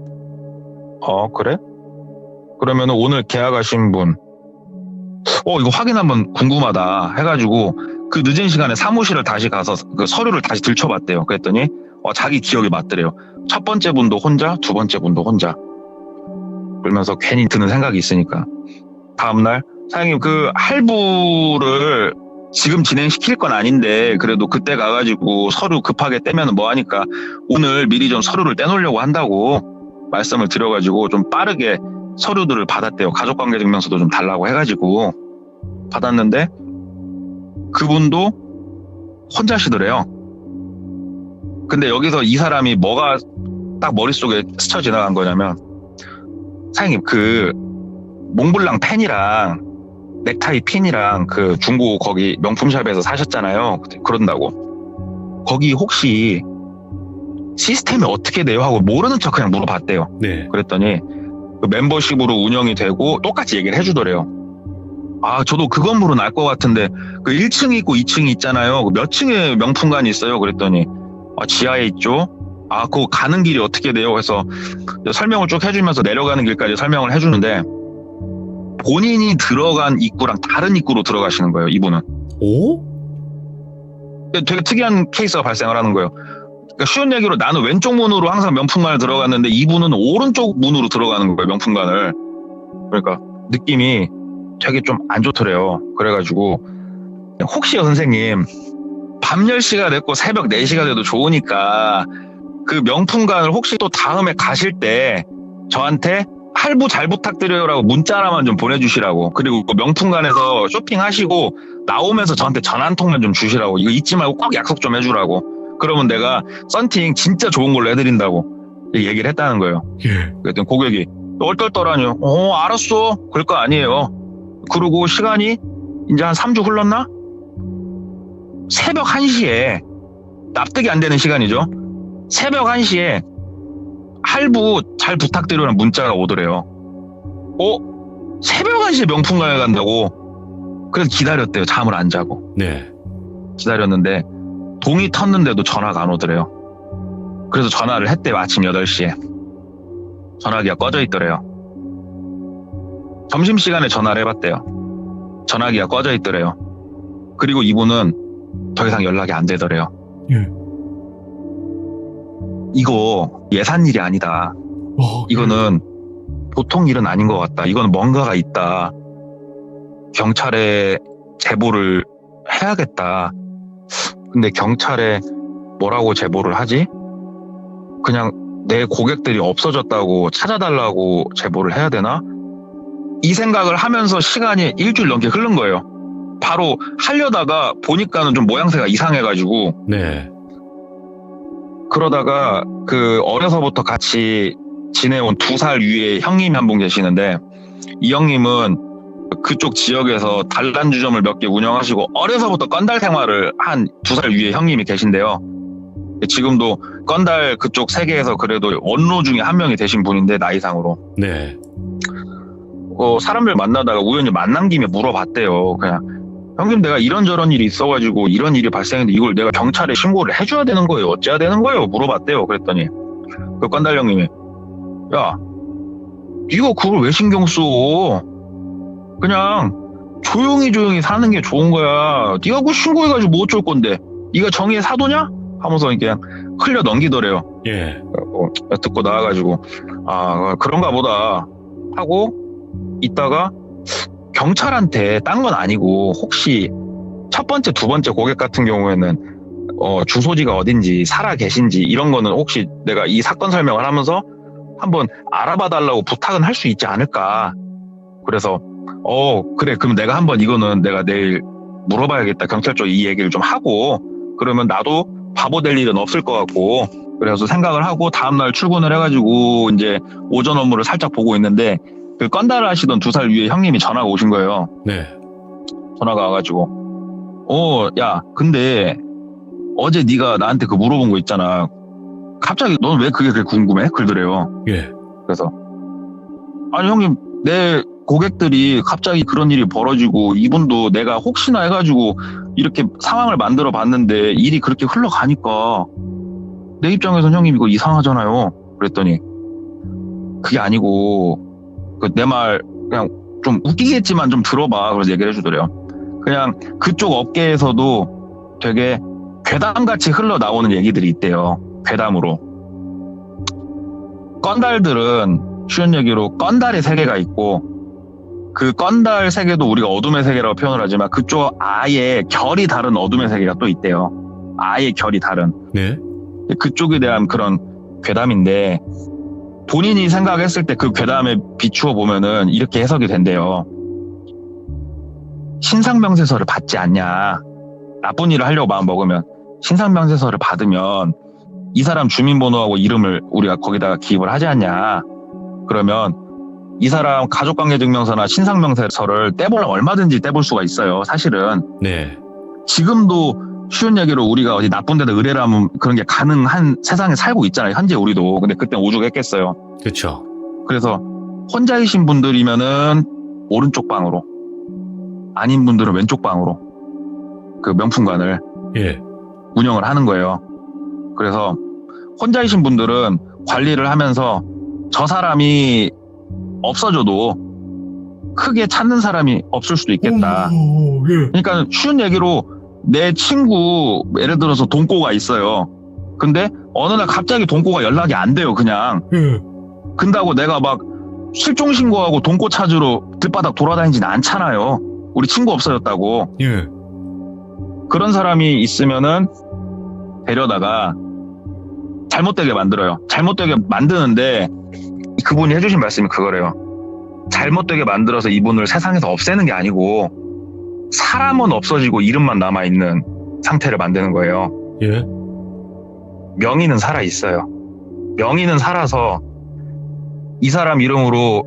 그래? 그러면 오늘 계약하신 분, 이거 확인 한번 궁금하다 해가지고 그 늦은 시간에 사무실을 다시 가서 그 서류를 다시 들춰봤대요. 그랬더니 자기 기억이 맞더래요. 첫 번째 분도 혼자, 두 번째 분도 혼자. 그러면서 괜히 드는 생각이 있으니까 다음날 사장님 그 할부를 지금 진행시킬 건 아닌데 그래도 그때 가가지고 서류 급하게 떼면 뭐하니까 오늘 미리 좀 서류를 떼놓으려고 한다고 말씀을 드려가지고 좀 빠르게 서류들을 받았대요. 가족관계증명서도 좀 달라고 해가지고 받았는데 그분도 혼자시더래요. 근데 여기서 이 사람이 뭐가 딱 머릿속에 스쳐 지나간 거냐면 사장님 그 몽블랑 펜이랑 넥타이 핀이랑 그 중고 거기 명품샵에서 사셨잖아요. 그런다고 거기 혹시 시스템이 어떻게 돼요? 하고 모르는 척 그냥 물어봤대요. 네. 그랬더니 그 멤버십으로 운영이 되고 똑같이 얘기를 해주더래요. 저도 그 건물은 알 것 같은데 그 1층이 있고 2층이 있잖아요. 몇 층에 명품관이 있어요? 그랬더니 지하에 있죠. 그거 가는 길이 어떻게 돼요? 그래서 설명을 쭉 해주면서 내려가는 길까지 설명을 해주는데 본인이 들어간 입구랑 다른 입구로 들어가시는 거예요. 이분은. 오? 되게 특이한 케이스가 발생을 하는 거예요. 그러니까 쉬운 얘기로 나는 왼쪽 문으로 항상 명품관을 들어갔는데 이분은 오른쪽 문으로 들어가는 거예요. 명품관을. 그러니까 느낌이 되게 좀 안 좋더래요. 그래가지고 혹시요 선생님 밤 10시가 됐고 새벽 4시가 돼도 좋으니까 그 명품관을 혹시 또 다음에 가실 때 저한테 할부 잘 부탁드려요라고 문자 하나만 좀 보내주시라고. 그리고 그 명품관에서 쇼핑하시고 나오면서 저한테 전화 한 통만 좀 주시라고. 이거 잊지 말고 꼭 약속 좀 해주라고. 그러면 내가 썬팅 진짜 좋은 걸로 해드린다고 얘기를 했다는 거예요. 예. 그랬더니 고객이 얼떨떨하뇨. 알았어. 그럴 거 아니에요. 그리고 시간이 이제 한 3주 흘렀나? 새벽 1시에 납득이 안 되는 시간이죠. 새벽 1시에 할부 잘 부탁드리라는 문자가 오더래요. 새벽 1시에 명품관에 간다고? 그래서 기다렸대요. 잠을 안 자고. 네. 기다렸는데 동이 텄는데도 전화가 안 오더래요. 그래서 전화를 했대요. 아침 8시에. 전화기가 꺼져 있더래요. 점심시간에 전화를 해봤대요. 전화기가 꺼져 있더래요. 그리고 이분은 더 이상 연락이 안 되더래요. 예. 이거 예산 일이 아니다. 이거는 보통 일은 아닌 것 같다. 이거는 뭔가가 있다. 경찰에 제보를 해야겠다. 근데 경찰에 뭐라고 제보를 하지? 그냥 내 고객들이 없어졌다고 찾아달라고 제보를 해야 되나? 이 생각을 하면서 시간이 일주일 넘게 흐른 거예요. 바로 하려다가 보니까는 좀 모양새가 이상해가지고 네. 그러다가 그 어려서부터 같이 지내온 2살 위에 형님이 한 분 계시는데 이 형님은 그쪽 지역에서 단란주점을 몇 개 운영하시고 어려서부터 건달 생활을 한 2살 위에 형님이 계신데요. 지금도 건달 그쪽 세계에서 그래도 원로 중에 한 명이 되신 분인데 나이상으로 네. 사람들 만나다가 우연히 만난 김에 물어봤대요. 그냥 형님 내가 이런저런 일이 있어가지고 이런 일이 발생했는데 이걸 내가 경찰에 신고를 해줘야 되는 거예요? 어째야 되는 거예요? 물어봤대요. 그랬더니 그 건달 형님이 야 네가 그걸 왜 신경 써? 그냥 조용히 사는 게 좋은 거야. 네가 그거 신고해가지고 뭐 어쩔 건데? 네가 정의의 사도냐? 하면서 그냥 흘려 넘기더래요. 예. 듣고 나와가지고 아 그런가 보다 하고 있다가 경찰한테 딴 건 아니고 혹시 첫 번째, 두 번째 고객 같은 경우에는 주소지가 어딘지 살아 계신지 이런 거는 혹시 내가 이 사건 설명을 하면서 한번 알아봐 달라고 부탁은 할 수 있지 않을까. 그래서 그래 그럼 내가 한번 이거는 내가 내일 물어봐야겠다. 경찰 쪽 이 얘기를 좀 하고 그러면 나도 바보 될 일은 없을 것 같고 그래서 생각을 하고 다음날 출근을 해가지고 이제 오전 업무를 살짝 보고 있는데 그 건달을 하시던 2살 위에 형님이 전화가 오신 거예요. 네. 전화가 와가지고 야 근데 어제 네가 나한테 그 물어본 거 있잖아. 갑자기 넌 왜 그게 그렇게 궁금해? 그러더래요. 예. 그래서 아니 형님 내 고객들이 갑자기 그런 일이 벌어지고 이분도 내가 혹시나 해가지고 이렇게 상황을 만들어 봤는데 일이 그렇게 흘러가니까 내 입장에선 형님 이거 이상하잖아요. 그랬더니 그게 아니고 내 말 그냥 좀 웃기겠지만 좀 들어봐. 그래서 얘기를 해주더래요. 그냥 그쪽 업계에서도 되게 괴담같이 흘러나오는 얘기들이 있대요. 괴담으로. 건달들은 쉬운 얘기로 건달의 세계가 있고 그 건달 세계도 우리가 어둠의 세계라고 표현을 하지만 그쪽 아예 결이 다른 어둠의 세계가 또 있대요. 아예 결이 다른. 네. 그쪽에 대한 그런 괴담인데 본인이 생각했을 때 그 괴담에 비추어 보면은 이렇게 해석이 된대요. 신상명세서를 받지 않냐. 나쁜 일을 하려고 마음 먹으면 신상명세서를 받으면 이 사람 주민번호하고 이름을 우리가 거기다가 기입을 하지 않냐. 그러면 이 사람 가족관계증명서나 신상명세서를 떼보려면 얼마든지 떼볼 수가 있어요. 사실은. 네. 지금도 쉬운 얘기로 우리가 어디 나쁜 데다 의뢰를 하면 그런 게 가능한 세상에 살고 있잖아요. 현재 우리도. 근데 그땐 오죽했겠어요. 그렇죠. 그래서 혼자이신 분들이면은 오른쪽 방으로 아닌 분들은 왼쪽 방으로 그 명품관을 예. 운영을 하는 거예요. 그래서 혼자이신 분들은 관리를 하면서 저 사람이 없어져도 크게 찾는 사람이 없을 수도 있겠다. 예. 그러니까 쉬운 얘기로 내 친구 예를 들어서 돈꼬가 있어요. 근데 어느 날 갑자기 돈꼬가 연락이 안 돼요. 그냥. 예. 근다고 내가 막 실종 신고하고 돈꼬 찾으러 들바닥 돌아다니지는 않잖아요. 우리 친구 없어졌다고. 예. 그런 사람이 있으면은 데려다가 잘못되게 만들어요. 잘못되게 만드는데 그분이 해주신 말씀이 그거래요. 잘못되게 만들어서 이분을 세상에서 없애는 게 아니고 사람은 없어지고 이름만 남아있는 상태를 만드는 거예요. 예. 명의는 살아있어요. 명의는 살아서 이 사람 이름으로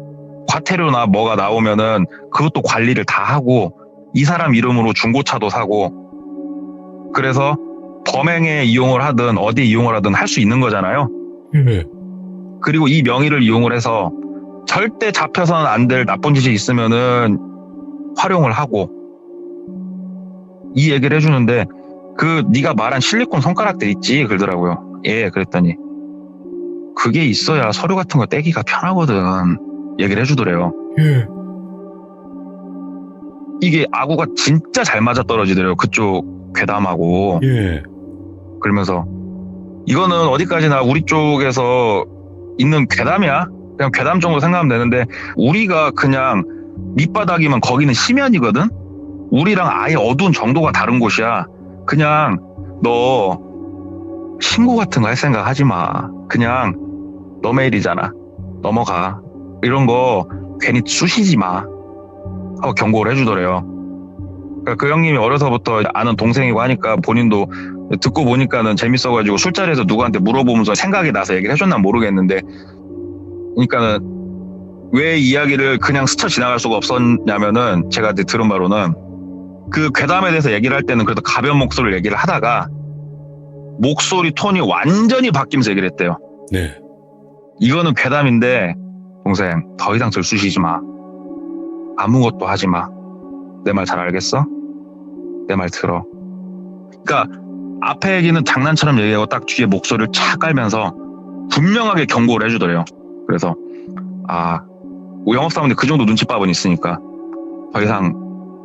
과태료나 뭐가 나오면은 그것도 관리를 다 하고 이 사람 이름으로 중고차도 사고 그래서 범행에 이용을 하든 어디 이용을 하든 할 수 있는 거잖아요. 예. 그리고 이 명의를 이용을 해서 절대 잡혀서는 안 될 나쁜 짓이 있으면은 활용을 하고 이 얘기를 해주는데 그 네가 말한 실리콘 손가락들 있지 그러더라고요. 예, 그랬더니 그게 있어야 서류 같은 거 떼기가 편하거든 얘기를 해주더래요. 예. 이게 아구가 진짜 잘 맞아 떨어지더래요. 그쪽 괴담하고. 예. 그러면서 이거는 어디까지나 우리 쪽에서 있는 괴담이야. 그냥 괴담 정도 생각하면 되는데 우리가 그냥 밑바닥이면 거기는 심연이거든. 우리랑 아예 어두운 정도가 다른 곳이야. 그냥 너 신고 같은 거 할 생각 하지 마. 그냥 너 메일이잖아. 넘어가. 이런 거 괜히 쑤시지 마. 하고 경고를 해주더래요. 그러니까 그 형님이 어려서부터 아는 동생이고 하니까 본인도 듣고 보니까는 재밌어가지고 술자리에서 누구한테 물어보면서 생각이 나서 얘기를 해줬나 모르겠는데, 그러니까는 왜 이야기를 그냥 스쳐 지나갈 수가 없었냐면은 제가 이제 들은 바로는 그 괴담에 대해서 얘기를 할 때는 그래도 가벼운 목소리를 얘기를 하다가 목소리 톤이 완전히 바뀌면서 얘기를 했대요. 네. 이거는 괴담인데 동생 더 이상 들쑤시지 마. 아무것도 하지 마. 내 말 잘 알겠어? 내 말 들어. 그러니까 앞에 얘기는 장난처럼 얘기하고 딱 뒤에 목소리를 착 깔면서 분명하게 경고를 해주더래요. 그래서 영업사원들 그 정도 눈치밥은 있으니까 더 이상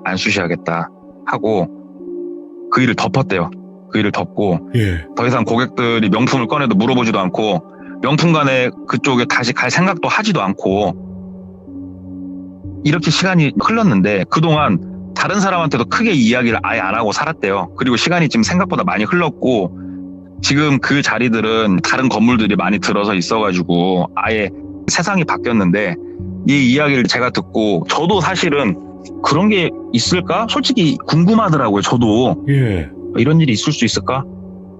안 쑤셔야겠다 하고 그 일을 덮었대요. 그 일을 덮고 예. 더 이상 고객들이 명품을 꺼내도 물어보지도 않고 명품관에 그쪽에 다시 갈 생각도 하지도 않고 이렇게 시간이 흘렀는데 그동안 다른 사람한테도 크게 이야기를 아예 안 하고 살았대요. 그리고 시간이 지금 생각보다 많이 흘렀고 지금 그 자리들은 다른 건물들이 많이 들어서 있어가지고 아예 세상이 바뀌었는데 이 이야기를 제가 듣고 저도 사실은 그런 게 있을까? 솔직히 궁금하더라고요. 저도 예. 이런 일이 있을 수 있을까?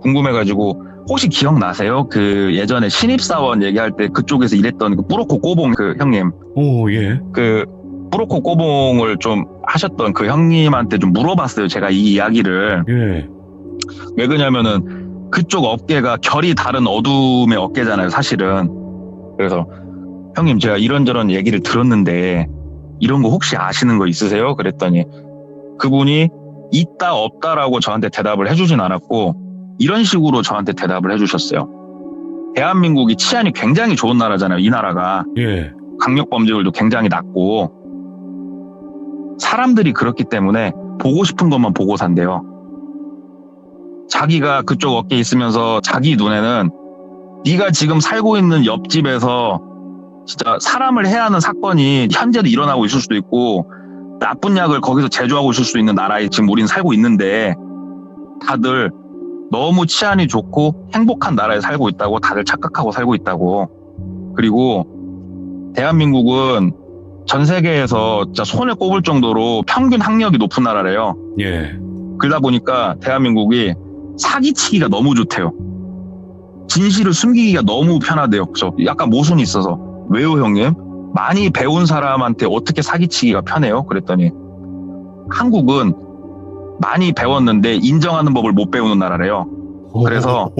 궁금해가지고 혹시 기억나세요? 그 예전에 신입사원 얘기할 때 그쪽에서 일했던 그 뿌로코 꼬봉 그 형님 오, 예. 그 뿌로코 꼬봉을 좀 하셨던 그 형님한테 좀 물어봤어요. 제가 이 이야기를. 예. 왜 그러냐면은 그쪽 업계가 결이 다른 어둠의 업계잖아요, 사실은. 그래서 형님 제가 이런저런 얘기를 들었는데 이런 거 혹시 아시는 거 있으세요? 그랬더니 그분이 있다 없다라고 저한테 대답을 해주진 않았고 이런 식으로 저한테 대답을 해주셨어요. 대한민국이 치안이 굉장히 좋은 나라잖아요. 이 나라가. 예. 강력범죄율도 굉장히 낮고 사람들이 그렇기 때문에 보고 싶은 것만 보고 산대요. 자기가 그쪽 업계에 있으면서 자기 눈에는 네가 지금 살고 있는 옆집에서 진짜 사람을 해야 하는 사건이 현재도 일어나고 있을 수도 있고 나쁜 약을 거기서 제조하고 있을 수도 있는 나라에 지금 우린 살고 있는데 다들 너무 치안이 좋고 행복한 나라에 살고 있다고 다들 착각하고 살고 있다고. 그리고 대한민국은 전 세계에서 진짜 손에 꼽을 정도로 평균 학력이 높은 나라래요. 예. 그러다 보니까 대한민국이 사기치기가 너무 좋대요. 진실을 숨기기가 너무 편하대요. 그래서 약간 모순이 있어서 왜요 형님? 많이 배운 사람한테 어떻게 사기치기가 편해요? 그랬더니 한국은 많이 배웠는데 인정하는 법을 못 배우는 나라래요. 그래서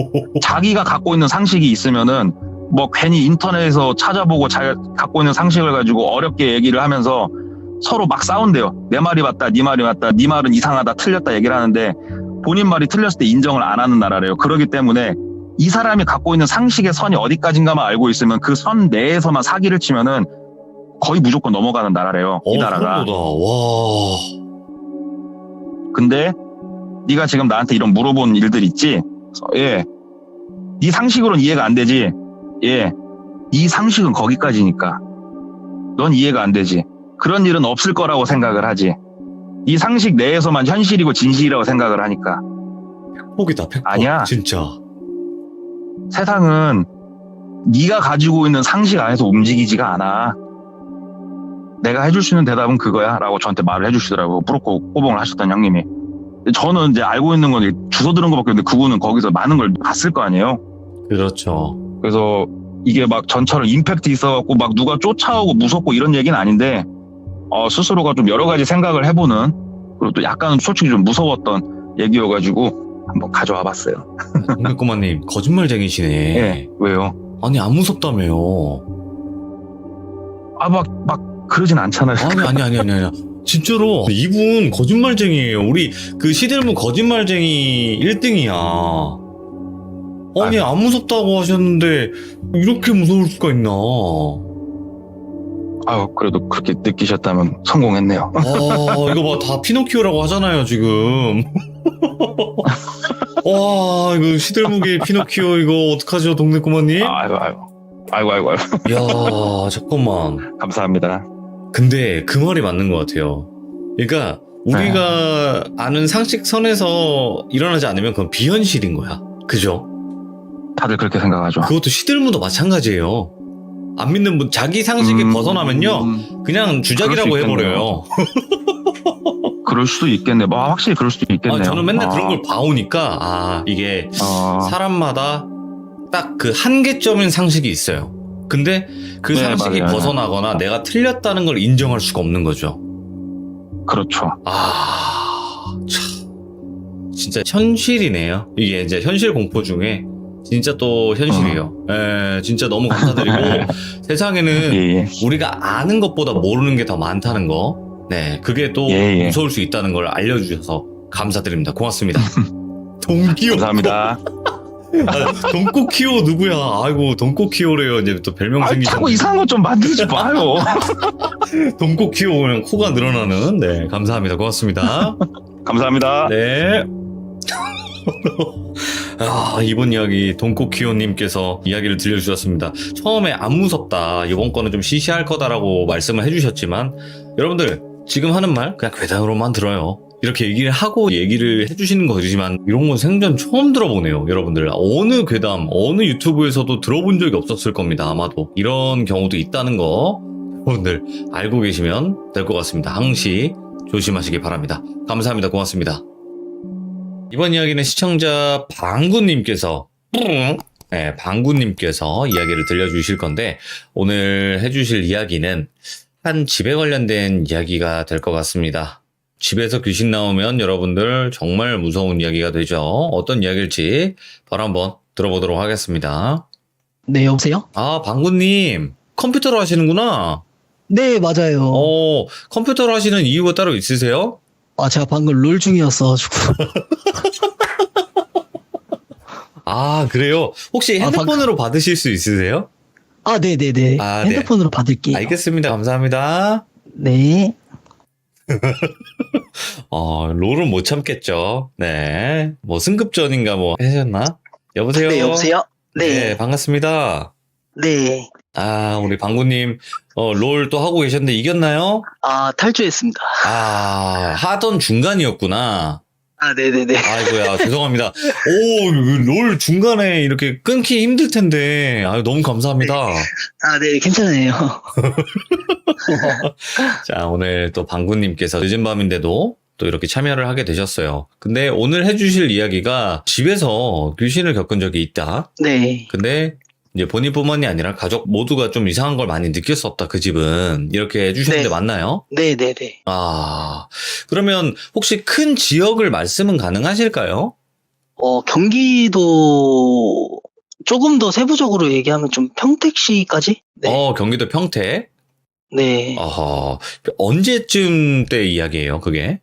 자기가 갖고 있는 상식이 있으면은 뭐 괜히 인터넷에서 찾아보고 자기가 갖고 있는 상식을 가지고 어렵게 얘기를 하면서 서로 막 싸운대요. 내 말이 맞다, 네 말이 맞다, 네 말은 이상하다, 틀렸다 얘기를 하는데 본인 말이 틀렸을 때 인정을 안 하는 나라래요. 그렇기 때문에 이 사람이 갖고 있는 상식의 선이 어디까지인가만 알고 있으면 그 선 내에서만 사기를 치면은 거의 무조건 넘어가는 나라래요. 이 나라가. 소름돋아. 와. 근데 네가 지금 나한테 이런 물어본 일들 있지? 예. 네 상식으로는 이해가 안 되지? 예. 네 상식은 거기까지니까. 넌 이해가 안 되지. 그런 일은 없을 거라고 생각을 하지. 네 상식 내에서만 현실이고 진실이라고 생각을 하니까. 팩폭이다, 팩폭. 아니야. 진짜. 세상은 네가 가지고 있는 상식 안에서 움직이지가 않아. 내가 해줄 수 있는 대답은 그거야 라고 저한테 말을 해주시더라고요. 뿌로코 꼬봉을 하셨던 형님이. 저는 이제 알고 있는 건 주워 들은 것밖에 없는데 그분은 거기서 많은 걸 봤을 거 아니에요. 그렇죠. 그래서 이게 막 전처럼 임팩트 있어갖고 막 누가 쫓아오고 무섭고 이런 얘기는 아닌데 스스로가 좀 여러 가지 생각을 해보는, 그리고 또 약간 솔직히 좀 무서웠던 얘기여가지고 한번 가져와 봤어요. 동백꼬마님 거짓말쟁이시네. 예. 왜요? 아니 안 무섭다며요. 막 그러진 않잖아요. 아니. 진짜로 이분 거짓말쟁이에요. 우리 그 시들무 거짓말쟁이 1등이야. 아니 안 무섭다고 하셨는데 이렇게 무서울 수가 있나? 아유, 그래도 그렇게 느끼셨다면 성공했네요. 아 이거 봐, 다 피노키오라고 하잖아요 지금. 와 이거 시들무기 피노키오 이거 어떡하죠 동네 꼬마님? 아이고. 야 잠깐만. 감사합니다. 근데 그 말이 맞는 것 같아요. 그러니까 우리가 아는 상식선에서 일어나지 않으면 그건 비현실인 거야. 그죠? 다들 그렇게 생각하죠. 그것도 시들무도 마찬가지예요. 안 믿는 분 자기 상식에 벗어나면요 그냥 주작이라고 그럴 수 해버려요. 그럴 수도 있겠네. 확실히 그럴 수도 있겠네요. 저는 맨날 그런 걸 봐오니까 이게 사람마다 딱 그 한계점인 상식이 있어요. 근데 그 네, 상식이 맞아요. 벗어나거나 내가 틀렸다는 걸 인정할 수가 없는 거죠. 그렇죠. 참 진짜 현실이네요. 이게 이제 현실 공포 중에 진짜 또 현실이에요. 진짜 너무 감사드리고 세상에는 예. 우리가 아는 것보다 모르는 게 더 많다는 거. 네, 그게 또 예. 무서울 수 있다는 걸 알려주셔서 감사드립니다. 고맙습니다. 동키오. 감사합니다. 돈코키오 누구야? 아이고 돈코키오래요. 이제 또 별명 자꾸 생기셨네. 이상한 것 좀 만들지 마요. 돈코키오 그냥 코가 늘어나는. 네, 감사합니다. 고맙습니다. 감사합니다. 네. 이번 이야기 돈코키오님께서 이야기를 들려주셨습니다. 처음에 안 무섭다, 이번 거는 좀 시시할 거다라고 말씀을 해주셨지만 여러분들 지금 하는 말 그냥 괴담으로만 들어요. 이렇게 얘기를 하고 얘기를 해주시는 거지만 이런 건 생전 처음 들어보네요. 여러분들 어느 괴담 어느 유튜브에서도 들어본 적이 없었을 겁니다. 아마도 이런 경우도 있다는 거 여러분들 알고 계시면 될 것 같습니다. 항시 조심하시기 바랍니다. 감사합니다. 고맙습니다. 이번 이야기는 시청자 방구님께서 방구님께서 이야기를 들려주실 건데 오늘 해주실 이야기는 한 집에 관련된 이야기가 될 것 같습니다. 집에서 귀신 나오면 여러분들 정말 무서운 이야기가 되죠. 어떤 이야기일지 바로 한번 들어보도록 하겠습니다. 네, 여보세요? 방구님 컴퓨터로 하시는구나. 네, 맞아요. 컴퓨터로 하시는 이유가 따로 있으세요? 제가 방금 롤 중이었어가지고. 그래요? 혹시 핸드폰으로 받으실 수 있으세요? 네네네. 네. 핸드폰으로 받을게요. 알겠습니다. 감사합니다. 네. 롤은 못 참겠죠. 네. 뭐 승급전인가 뭐 하셨나? 여보세요? 네, 여보세요? 네, 반갑습니다. 네. 우리 방구님, 롤 또 하고 계셨는데 이겼나요? 탈주했습니다. 하던 중간이었구나. 네네네. 아이고야, 죄송합니다. 롤 중간에 이렇게 끊기 힘들 텐데, 너무 감사합니다. 네, 괜찮아요. 자, 오늘 또 방구님께서 늦은 밤인데도 또 이렇게 참여를 하게 되셨어요. 근데 오늘 해주실 이야기가 집에서 귀신을 겪은 적이 있다. 네. 근데 이제 본인뿐만이 아니라 가족 모두가 좀 이상한 걸 많이 느꼈었다. 그 집은 이렇게 해주셨는데 네. 맞나요? 네네네. 그러면 혹시 큰 지역을 말씀은 가능하실까요? 경기도 조금 더 세부적으로 얘기하면 좀 평택시까지? 네. 경기도 평택. 네. 언제쯤 때 이야기예요, 그게?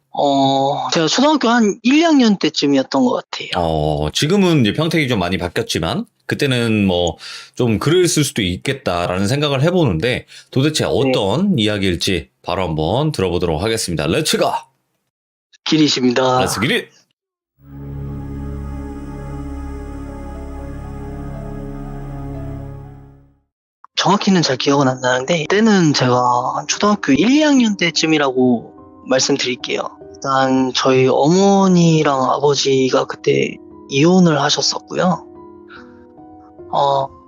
제가 초등학교 한 1, 2학년 때쯤이었던 것 같아요. 지금은 이제 평택이 좀 많이 바뀌었지만, 그때는 뭐, 좀 그랬을 수도 있겠다라는 생각을 해보는데, 도대체 어떤 이야기일지 바로 한번 들어보도록 하겠습니다. 렛츠고! 길이십니다. 렛츠 기릿! 정확히는 잘 기억은 안 나는데 그때는 제가 초등학교 1, 2학년 때쯤이라고 말씀드릴게요. 일단 저희 어머니랑 아버지가 그때 이혼을 하셨었고요.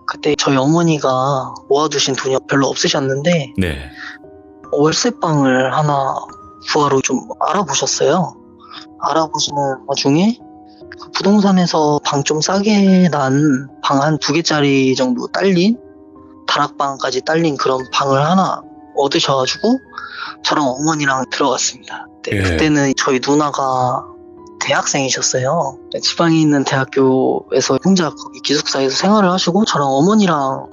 그때 저희 어머니가 모아두신 돈이 별로 없으셨는데 네. 월세방을 하나 구하러 좀 알아보셨어요. 알아보시는 와중에 그 부동산에서 방 좀 싸게 난 방 한 2개짜리 정도 딸린 다락방까지 딸린 그런 방을 하나 얻으셔가지고 저랑 어머니랑 들어갔습니다. 네, 예. 그때는 저희 누나가 대학생이셨어요. 지방에 있는 대학교에서 혼자 거기 기숙사에서 생활을 하시고 저랑 어머니랑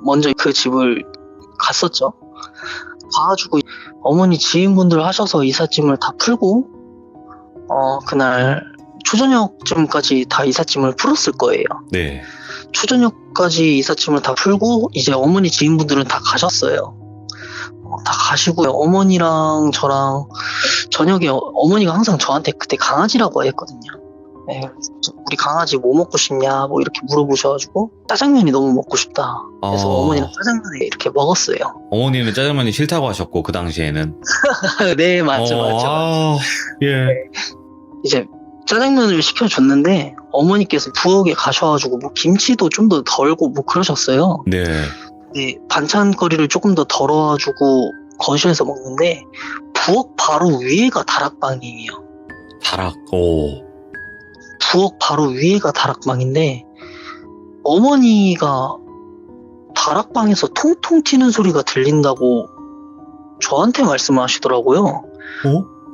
먼저 그 집을 갔었죠. 가가지고 어머니 지인분들 하셔서 이삿짐을 다 풀고 그날 초저녁쯤까지 다 이삿짐을 풀었을 거예요. 네. 초저녁까지 이삿짐을 다 풀고 이제 어머니 지인분들은 다 가셨어요. 다 가시고요. 어머니랑 저랑 저녁에 어머니가 항상 저한테 그때 강아지라고 했거든요. 네, 우리 강아지 뭐 먹고 싶냐 뭐 이렇게 물어보셔가지고 짜장면이 너무 먹고 싶다. 그래서 어머니랑 짜장면을 이렇게 먹었어요. 어머니는 짜장면이 싫다고 하셨고 그 당시에는. 네, 맞죠. 예. 이제 짜장면을 시켜줬는데 어머니께서 부엌에 가셔가지고 뭐 김치도 좀 더 덜고 뭐 그러셨어요. 네. 네, 반찬거리를 조금 더 덜어가지고 거실에서 먹는데 부엌 바로 위에가 다락방이에요. 부엌 바로 위에가 다락방인데 어머니가 다락방에서 통통 튀는 소리가 들린다고 저한테 말씀을 하시더라고요.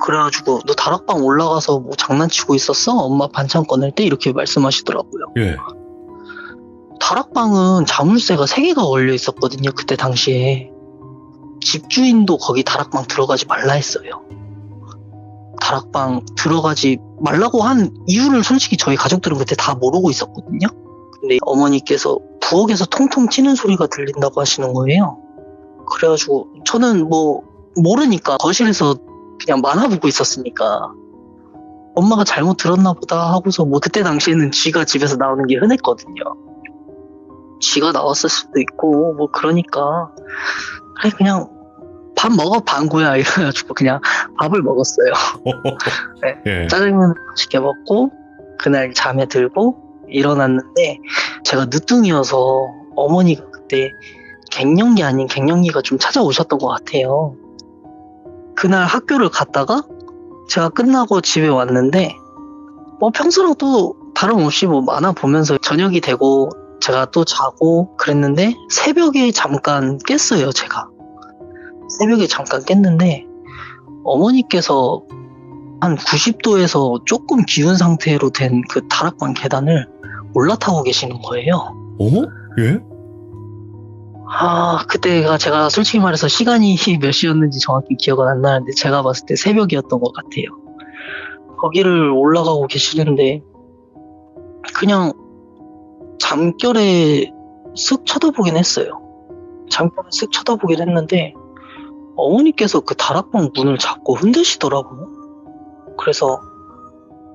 그래가지고 너 다락방 올라가서 뭐 장난치고 있었어? 엄마 반찬 꺼낼 때? 이렇게 말씀하시더라고요. 예. 다락방은 자물쇠가 3개가 걸려 있었거든요. 그때 당시에 집주인도 거기 다락방 들어가지 말라 했어요. 다락방 들어가지 말라고 한 이유를 솔직히 저희 가족들은 그때 다 모르고 있었거든요. 근데 어머니께서 부엌에서 통통 튀는 소리가 들린다고 하시는 거예요. 그래가지고 저는 뭐 모르니까 거실에서 그냥 만화 보고 있었으니까 엄마가 잘못 들었나 보다 하고서 뭐 그때 당시에는 쥐가 집에서 나오는 게 흔했거든요. 쥐가 나왔을 수도 있고 뭐 그러니까 그래 그냥 밥 먹어 방구야 이래가지고 그냥 밥을 먹었어요. 네. 예. 짜장면 맛있게 먹고 그날 잠에 들고 일어났는데 제가 늦둥이어서 어머니가 그때 갱년기 아닌 갱년기가 좀 찾아오셨던 것 같아요. 그날 학교를 갔다가 제가 끝나고 집에 왔는데 뭐 평소랑 또 다름없이 뭐 만화 보면서 저녁이 되고 제가 또 자고 그랬는데 새벽에 잠깐 깼어요. 제가 새벽에 잠깐 깼는데 어머니께서 한 90도에서 조금 기운 상태로 된 그 다락방 계단을 올라타고 계시는 거예요. 예? 그때가 제가 솔직히 말해서 시간이 몇 시였는지 정확히 기억은 안 나는데 제가 봤을 때 새벽이었던 것 같아요. 거기를 올라가고 계시는데 그냥 잠결에 쓱 쳐다보긴 했어요. 잠결에 쓱 쳐다보긴 했는데 어머니께서 그 다락방 문을 자꾸 흔드시더라고요. 그래서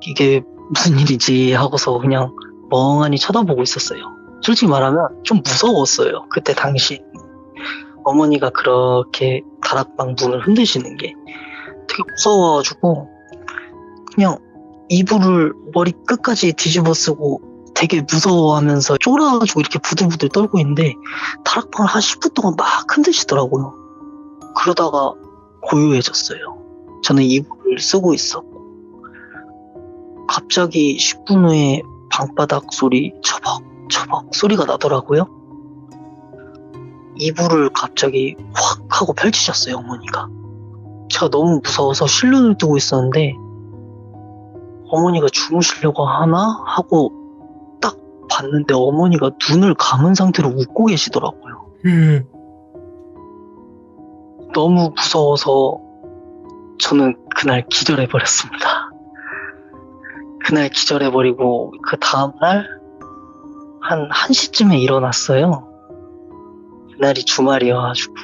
이게 무슨 일이지 하고서 그냥 멍하니 쳐다보고 있었어요. 솔직히 말하면 좀 무서웠어요. 그때 당시 어머니가 그렇게 다락방 문을 흔드시는 게 되게 무서워가지고 그냥 이불을 머리 끝까지 뒤집어 쓰고 되게 무서워하면서 쫄아가지고 이렇게 부들부들 떨고 있는데 다락방을 한 10분 동안 막 흔드시더라고요. 그러다가 고요해졌어요. 저는 이불을 쓰고 있었고 갑자기 10분 후에 방바닥 소리 처벅처벅 소리가 나더라고요. 이불을 갑자기 확 하고 펼치셨어요. 어머니가. 제가 너무 무서워서 실눈을 뜨고 있었는데 어머니가 주무시려고 하나 하고 딱 봤는데 어머니가 눈을 감은 상태로 웃고 계시더라고요. 너무 무서워서 저는 그날 기절해버렸습니다. 그날 기절해버리고 그 다음날 한 1시쯤에 일어났어요. 그날이 주말이어가지고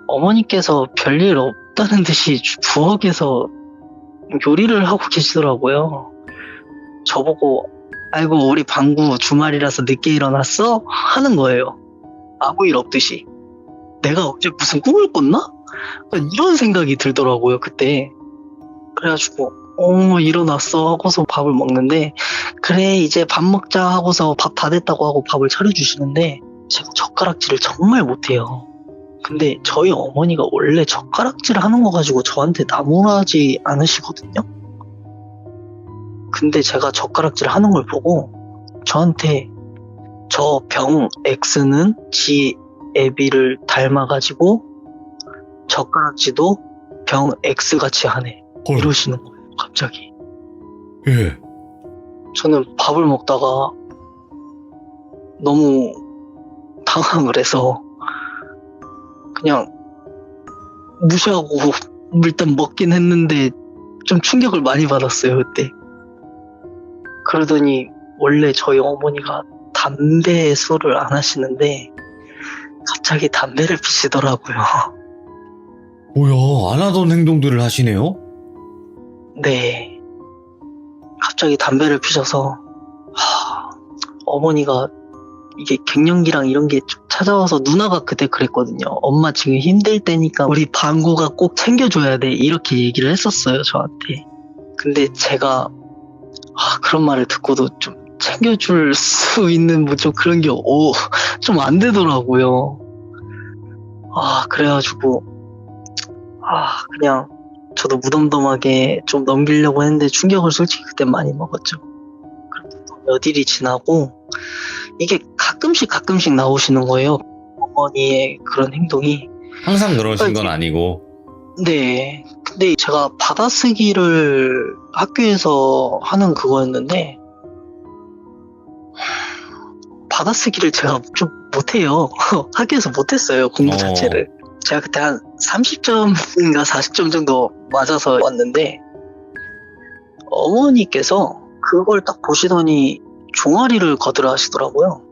어머니께서 별일 없다는 듯이 부엌에서 요리를 하고 계시더라고요. 저보고 아이고 우리 방구 주말이라서 늦게 일어났어? 하는 거예요. 아무 일 없듯이. 내가 어제 무슨 꿈을 꿨나? 이런 생각이 들더라고요 그때. 그래가지고 일어났어 하고서 밥을 먹는데 그래 이제 밥 먹자 하고서 밥 다 됐다고 하고 밥을 차려주시는데 제가 젓가락질을 정말 못해요. 근데 저희 어머니가 원래 젓가락질 하는 거 가지고 저한테 나무라지 않으시거든요. 근데 제가 젓가락질 하는 걸 보고 저한테 저 병 X는 지 애비를 닮아가지고 젓가락질도 병 X같이 하네 이러시는 거예요 갑자기. 예. 저는 밥을 먹다가 너무 당황을 해서 그냥 무시하고 일단 먹긴 했는데 좀 충격을 많이 받았어요, 그때. 그러더니 원래 저희 어머니가 담배 술을 안 하시는데 갑자기 담배를 피시더라고요. 뭐야, 안 하던 행동들을 하시네요? 네. 갑자기 담배를 피셔서 어머니가 이게 갱년기랑 이런 게 좀 찾아와서 누나가 그때 그랬거든요. 엄마 지금 힘들 때니까 우리 방구가 꼭 챙겨줘야 돼. 이렇게 얘기를 했었어요, 저한테. 근데 제가 그런 말을 듣고도 좀 챙겨줄 수 있는 뭐 좀 그런 게 좀 안 되더라고요. 그래가지고 그냥 저도 무덤덤하게 좀 넘기려고 했는데 충격을 솔직히 그때 많이 먹었죠. 그래도 또 몇 일이 지나고 이게 가끔씩 나오시는 거예요. 어머니의 그런 행동이. 항상 그러신 건 아니고. 네. 근데 제가 받아쓰기를 학교에서 하는 그거였는데 받아쓰기를 제가 좀 못해요. 학교에서 못했어요. 공부 자체를. 제가 그때 한 30점인가 40점 정도 맞아서 왔는데 어머니께서 그걸 딱 보시더니 종아리를 거드라 하시더라고요.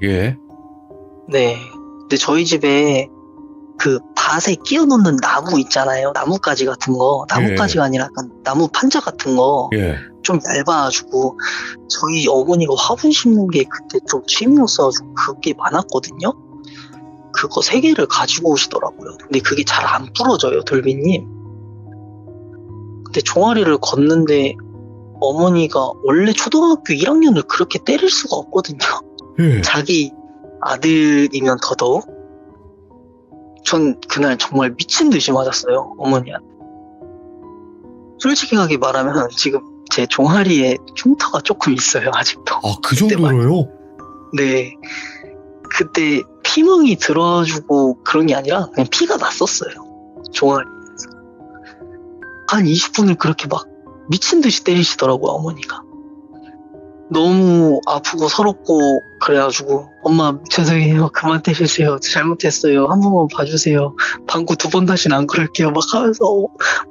예. 네. 근데 저희 집에 그 밭에 끼워 놓는 나무 있잖아요. 나뭇가지 같은 거. 나뭇가지가 아니라 약간 나무 판자 같은 거. 예. 좀 얇아가지고 저희 어머니가 화분 심는 게 그때 좀 취미였어가지고 그게 많았거든요. 그거 3개를 가지고 오시더라고요. 근데 그게 잘 안 부러져요, 돌비님. 근데 종아리를 걷는데 어머니가 원래 초등학교 1학년을 그렇게 때릴 수가 없거든요. 예. 자기 아들이면 더더욱. 전 그날 정말 미친 듯이 맞았어요, 어머니한테. 솔직하게 말하면 지금 제 종아리에 흉터가 조금 있어요, 아직도. 그 정도로요? 네. 그때 피멍이 들어가지고 그런 게 아니라 그냥 피가 났었어요, 종아리에서. 한 20분을 그렇게 막 미친 듯이 때리시더라고요, 어머니가. 너무 아프고 서럽고 그래가지고 엄마 죄송해요, 그만 때리세요, 잘못했어요, 한 번만 봐주세요, 방구 2번 다시는 안 그럴게요 막 하면서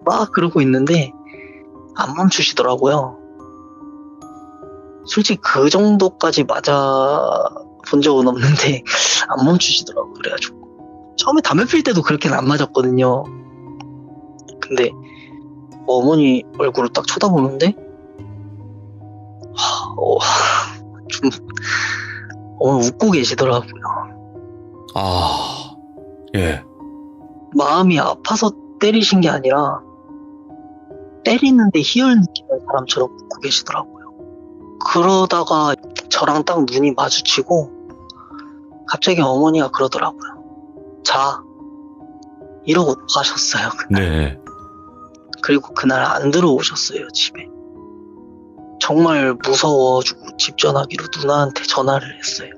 막 그러고 있는데 안 멈추시더라고요. 솔직히 그 정도까지 맞아 본 적은 없는데 안 멈추시더라고요. 그래가지고 처음에 담배 필 때도 그렇게는 안 맞았거든요. 근데 어머니 얼굴을 딱 쳐다보는데 좀 웃고 계시더라고요. 예. 마음이 아파서 때리신 게 아니라 때리는데 희열 느끼는 사람처럼 웃고 계시더라고요. 그러다가 저랑 딱 눈이 마주치고 갑자기 어머니가 그러더라고요. 자, 이러고 가셨어요. 네. 그리고 그날 안 들어오셨어요, 집에. 정말 무서워가지고 집 전화기로 누나한테 전화를 했어요.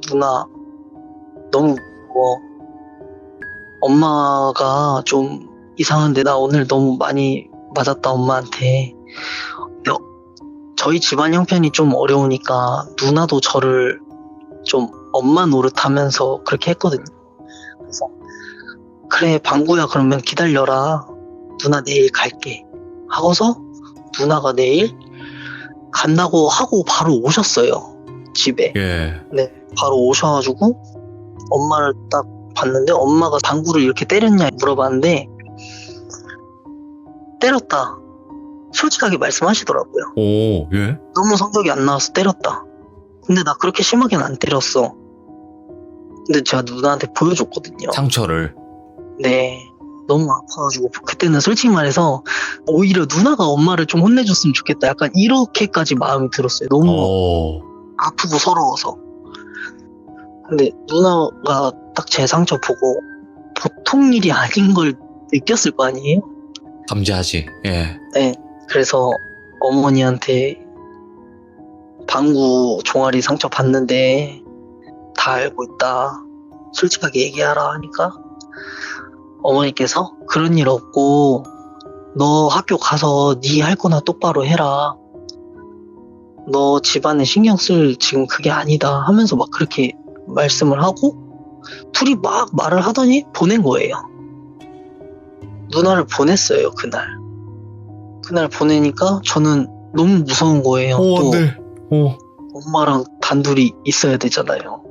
누나, 너무 무서워. 엄마가 좀 이상한데 나 오늘 너무 많이 맞았다, 엄마한테. 근데 저희 집안 형편이 좀 어려우니까 누나도 저를 좀 엄마 노릇하면서 그렇게 했거든요. 그래서 그래, 방구야, 그러면 기다려라, 누나 내일 갈게 하고서 누나가 내일 간다고 하고 바로 오셨어요, 집에. 예. 네, 바로 오셔가지고 엄마를 딱 봤는데 엄마가 방구를 이렇게 때렸냐 물어봤는데 때렸다, 솔직하게 말씀하시더라고요. 예. 너무 성적이 안 나와서 때렸다. 근데 나 그렇게 심하게는 안 때렸어. 근데 제가 누나한테 보여줬거든요. 상처를. 네, 너무 아파가지고 그때는 솔직히 말해서 오히려 누나가 엄마를 좀 혼내줬으면 좋겠다, 약간 이렇게까지 마음이 들었어요. 너무 아프고 서러워서. 근데 누나가 딱 제 상처 보고 보통 일이 아닌 걸 느꼈을 거 아니에요? 감지하지. 예. 네, 그래서 어머니한테 방구 종아리 상처 봤는데 다 알고 있다, 솔직하게 얘기하라 하니까 어머니께서 그런 일 없고 너 학교 가서 네 할 거나 똑바로 해라, 너 집안에 신경 쓸 지금 그게 아니다 하면서 막 그렇게 말씀을 하고 둘이 막 말을 하더니 보낸 거예요. 누나를 보냈어요, 그날. 그날 보내니까 저는 너무 무서운 거예요. 또 네. 엄마랑 단둘이 있어야 되잖아요.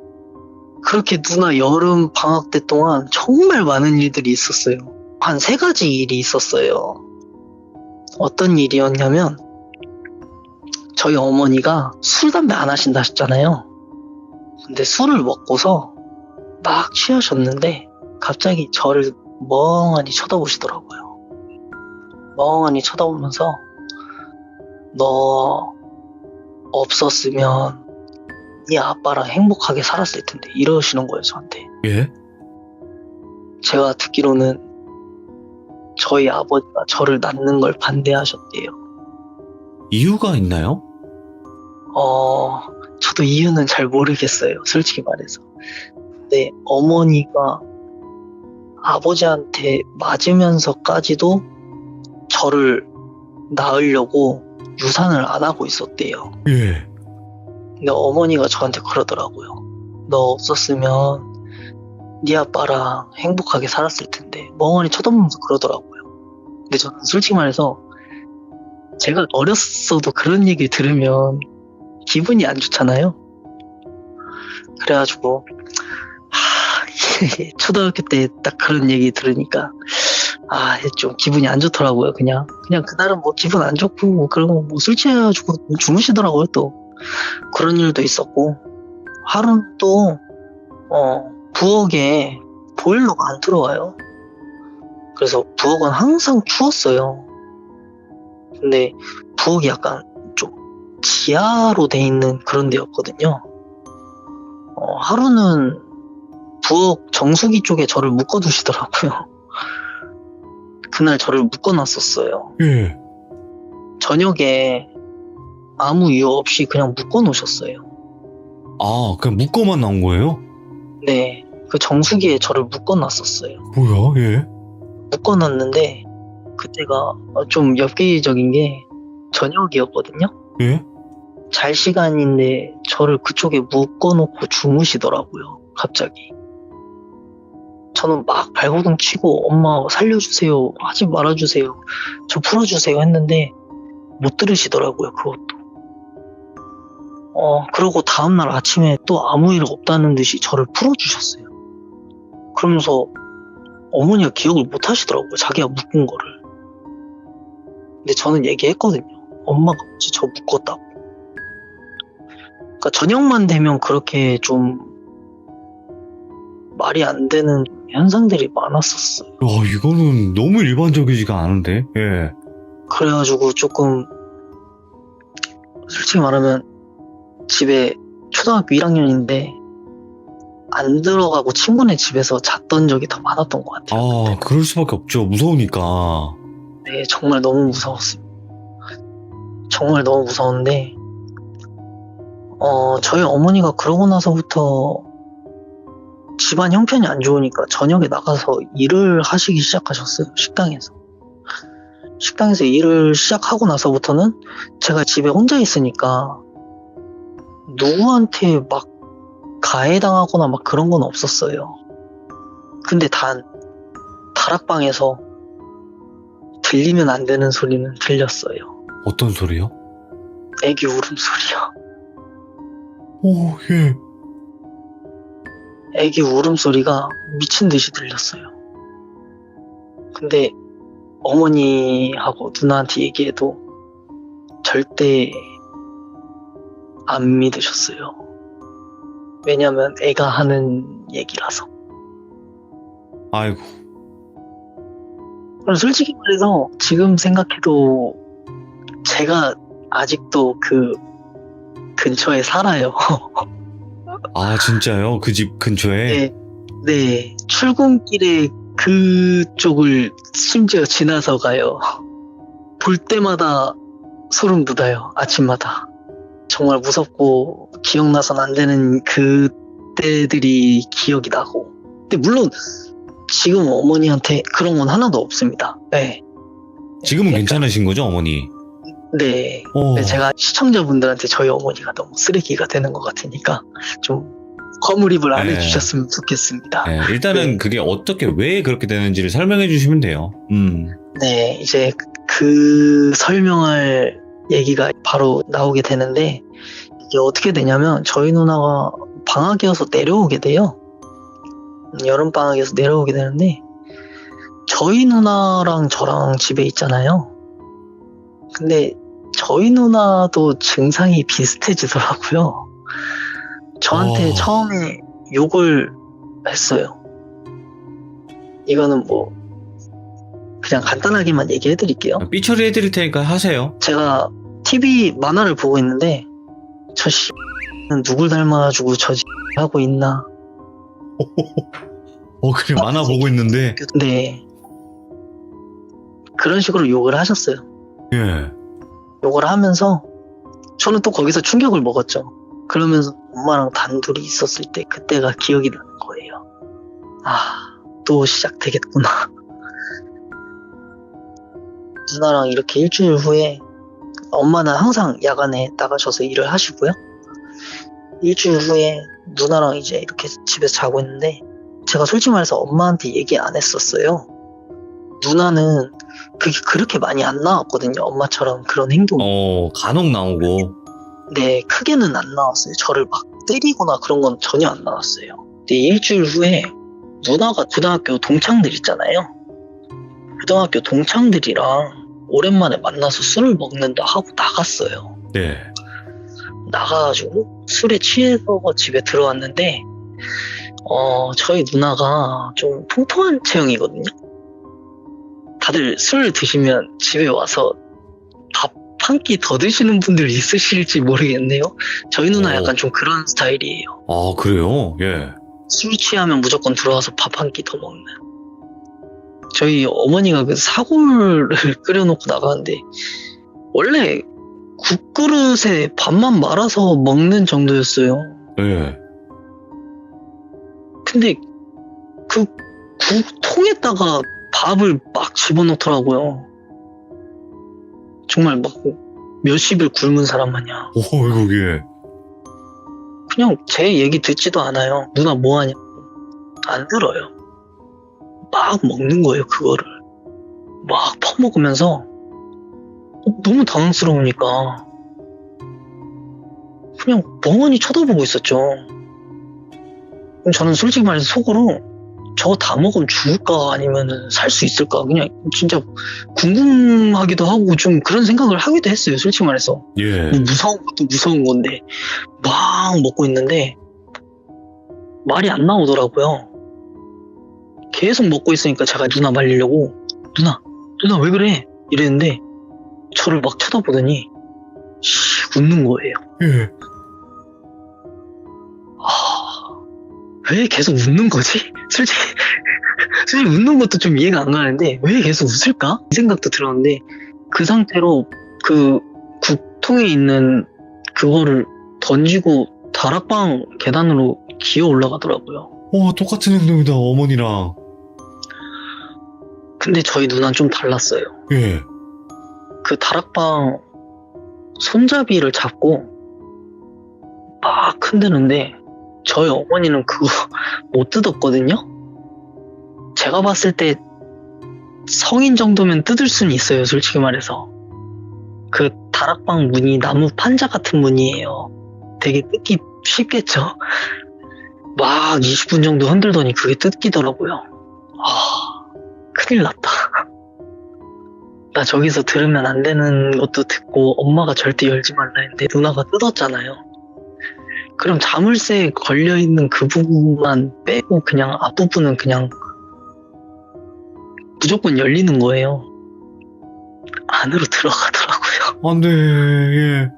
그렇게 누나 여름 방학 때 동안 정말 많은 일들이 있었어요. 한 3가지 일이 있었어요. 어떤 일이었냐면 저희 어머니가 술, 담배 안 하신다 하셨잖아요. 근데 술을 먹고서 막 취하셨는데 갑자기 저를 멍하니 쳐다보시더라고요. 멍하니 쳐다보면서 너 없었으면 네 아빠랑 행복하게 살았을 텐데 이러시는 거예요, 저한테. 예? 제가 듣기로는 저희 아버지가 저를 낳는 걸 반대하셨대요. 이유가 있나요? 저도 이유는 잘 모르겠어요, 솔직히 말해서. 근데 어머니가 아버지한테 맞으면서까지도 저를 낳으려고 유산을 안 하고 있었대요. 예. 근데 어머니가 저한테 그러더라고요. 너 없었으면 네 아빠랑 행복하게 살았을 텐데. 멍하니 쳐다보면서 그러더라고요. 근데 저는 솔직히 말해서 제가 어렸어도 그런 얘기 들으면 기분이 안 좋잖아요. 그래가지고 초등학교 때 딱 그런 얘기 들으니까 좀 기분이 안 좋더라고요. 그냥 그날은 뭐 기분 안 좋고 뭐 그러고 뭐 술 취해가지고 주무시더라고요. 또 그런 일도 있었고, 하루는 또 부엌에 보일러가 안 들어와요. 그래서 부엌은 항상 추웠어요. 근데 부엌이 약간 좀 지하로 돼 있는 그런 데였거든요. 하루는 부엌 정수기 쪽에 저를 묶어두시더라고요. 그날 저를 묶어놨었어요. 예. 저녁에 아무 이유 없이 그냥 묶어놓으셨어요. 아, 그냥 묶어만 나온 거예요? 네, 그 정수기에 저를 묶어놨었어요. 뭐야, 예? 묶어놨는데 그때가 좀 엽기적인 게 저녁이었거든요. 예? 잘 시간인데 저를 그쪽에 묶어놓고 주무시더라고요. 갑자기. 저는 막 발버둥 치고 엄마 살려주세요, 하지 말아주세요, 저 풀어주세요 했는데 못 들으시더라고요, 그것도. 그러고 다음날 아침에 또 아무 일 없다는 듯이 저를 풀어주셨어요. 그러면서 어머니가 기억을 못 하시더라고요, 자기가 묶은 거를. 근데 저는 얘기했거든요. 엄마가 어찌 저 묶었다고. 그러니까 저녁만 되면 그렇게 좀 말이 안 되는 현상들이 많았었어요. 이거는 너무 일반적이지가 않은데? 예. 그래가지고 조금 솔직히 말하면 집에 초등학교 1학년인데 안 들어가고 친구네 집에서 잤던 적이 더 많았던 것 같아요. 그럴 수밖에 없죠. 무서우니까. 네, 정말 너무 무서웠어요. 정말 너무 무서운데 저희 어머니가 그러고 나서부터 집안 형편이 안 좋으니까 저녁에 나가서 일을 하시기 시작하셨어요. 식당에서 일을 시작하고 나서부터는 제가 집에 혼자 있으니까 누구한테 막 가해당하거나 막 그런 건 없었어요. 근데 단 다락방에서 들리면 안 되는 소리는 들렸어요. 어떤 소리요? 애기 울음소리요. 오, 예. 애기 울음소리가 미친 듯이 들렸어요. 근데 어머니하고 누나한테 얘기해도 절대 안 믿으셨어요. 왜냐면 애가 하는 얘기라서. 아이고. 그럼 솔직히 말해서 지금 생각해도 제가 아직도 그 근처에 살아요. 진짜요? 그 집 근처에? 네. 출근길에 그쪽을 심지어 지나서 가요. 볼 때마다 소름 돋아요. 아침마다. 정말 무섭고 기억나선 안 되는 그때들이 기억이 나고. 근데 물론 지금 어머니한테 그런 건 하나도 없습니다. 네. 지금은 괜찮으신 거죠, 어머니? 네. 근데 제가 시청자분들한테 저희 어머니가 너무 쓰레기가 되는 것 같으니까 좀 과몰입을 안 네. 해주셨으면 좋겠습니다. 네, 일단은 네. 그게 어떻게 왜 그렇게 되는지를 설명해 주시면 돼요. 네, 이제 그 설명할 얘기가 바로 나오게 되는데, 이게 어떻게 되냐면 저희 누나가 방학이어서 내려오게 돼요. 여름방학에서 내려오게 되는데, 저희 누나랑 저랑 집에 있잖아요. 근데 저희 누나도 증상이 비슷해지더라고요. 저한테 처음에 욕을 했어요. 이거는 뭐 그냥 간단하게만 얘기해 드릴게요. 삐처리 해드릴 테니까 하세요. 제가 TV 만화를 보고 있는데 저 X는 누굴 닮아가지고 저 X 하고 있나. 그래, 만화 보고 있는데. 네, 그런 식으로 욕을 하셨어요. 예. 욕을 하면서 저는 또 거기서 충격을 먹었죠. 그러면서 엄마랑 단둘이 있었을 때 그때가 기억이 나는 거예요. 또 시작되겠구나. 누나랑 이렇게 일주일 후에, 엄마는 항상 야간에 나가셔서 일을 하시고요. 일주일 후에 누나랑 이제 이렇게 집에서 자고 있는데, 제가 솔직히 말해서 엄마한테 얘기 안 했었어요. 누나는 그게 그렇게 많이 안 나왔거든요. 엄마처럼 그런 행동. 간혹 나오고. 네, 크게는 안 나왔어요. 저를 막 때리거나 그런 건 전혀 안 나왔어요. 근데 일주일 후에 누나가 고등학교 동창들 있잖아요. 고등학교 동창들이랑 오랜만에 만나서 술을 먹는다 하고 나갔어요. 네. 나가가지고 술에 취해서 집에 들어왔는데, 저희 누나가 좀 통통한 체형이거든요. 다들 술 드시면 집에 와서 밥 한 끼 더 드시는 분들 있으실지 모르겠네요. 저희 누나 약간 좀 그런 스타일이에요. 그래요? 예. 술 취하면 무조건 들어와서 밥 한 끼 더 먹는. 저희 어머니가 그 사골을 끓여놓고 나가는데, 원래 국그릇에 밥만 말아서 먹는 정도였어요. 예. 근데 그 국통에다가 밥을 막 집어넣더라고요. 정말 막 몇십일 굶은 사람 마냥. 이거 예. 그냥 제 얘기 듣지도 않아요. 누나 뭐 하냐고. 안 들어요. 막 먹는 거예요, 그거를. 막 퍼먹으면서 너무 당황스러우니까 그냥 멍하니 쳐다보고 있었죠. 그럼 저는 솔직히 말해서 속으로 저거 다 먹으면 죽을까 아니면 살 수 있을까, 그냥 진짜 궁금하기도 하고 좀 그런 생각을 하기도 했어요, 솔직히 말해서. 예. 뭐 무서운 것도 무서운 건데 막 먹고 있는데 말이 안 나오더라고요. 계속 먹고 있으니까 제가 누나 말리려고 누나 왜 그래? 이랬는데 저를 막 쳐다보더니 웃는 거예요. 예. 왜 계속 웃는 거지? 솔직히 웃는 것도 좀 이해가 안 가는데 왜 계속 웃을까? 이 생각도 들었는데, 그 상태로 그 국통에 있는 그거를 던지고 다락방 계단으로 기어 올라가더라고요. 똑같은 행동이다, 어머니랑. 근데 저희 누나는 좀 달랐어요. 예. 그 다락방 손잡이를 잡고 막 흔드는데 저희 어머니는 그거 못 뜯었거든요. 제가 봤을 때 성인 정도면 뜯을 수는 있어요, 솔직히 말해서. 그 다락방 문이 나무 판자 같은 문이에요. 되게 뜯기 쉽겠죠. 막 20분 정도 흔들더니 그게 뜯기더라고요. 큰일 났다. 나 저기서 들으면 안 되는 것도 듣고 엄마가 절대 열지 말라 했는데 누나가 뜯었잖아요. 그럼 자물쇠에 걸려있는 그 부분만 빼고 그냥 앞부분은 그냥 무조건 열리는 거예요. 안으로 들어가더라고요. 안 돼, 예.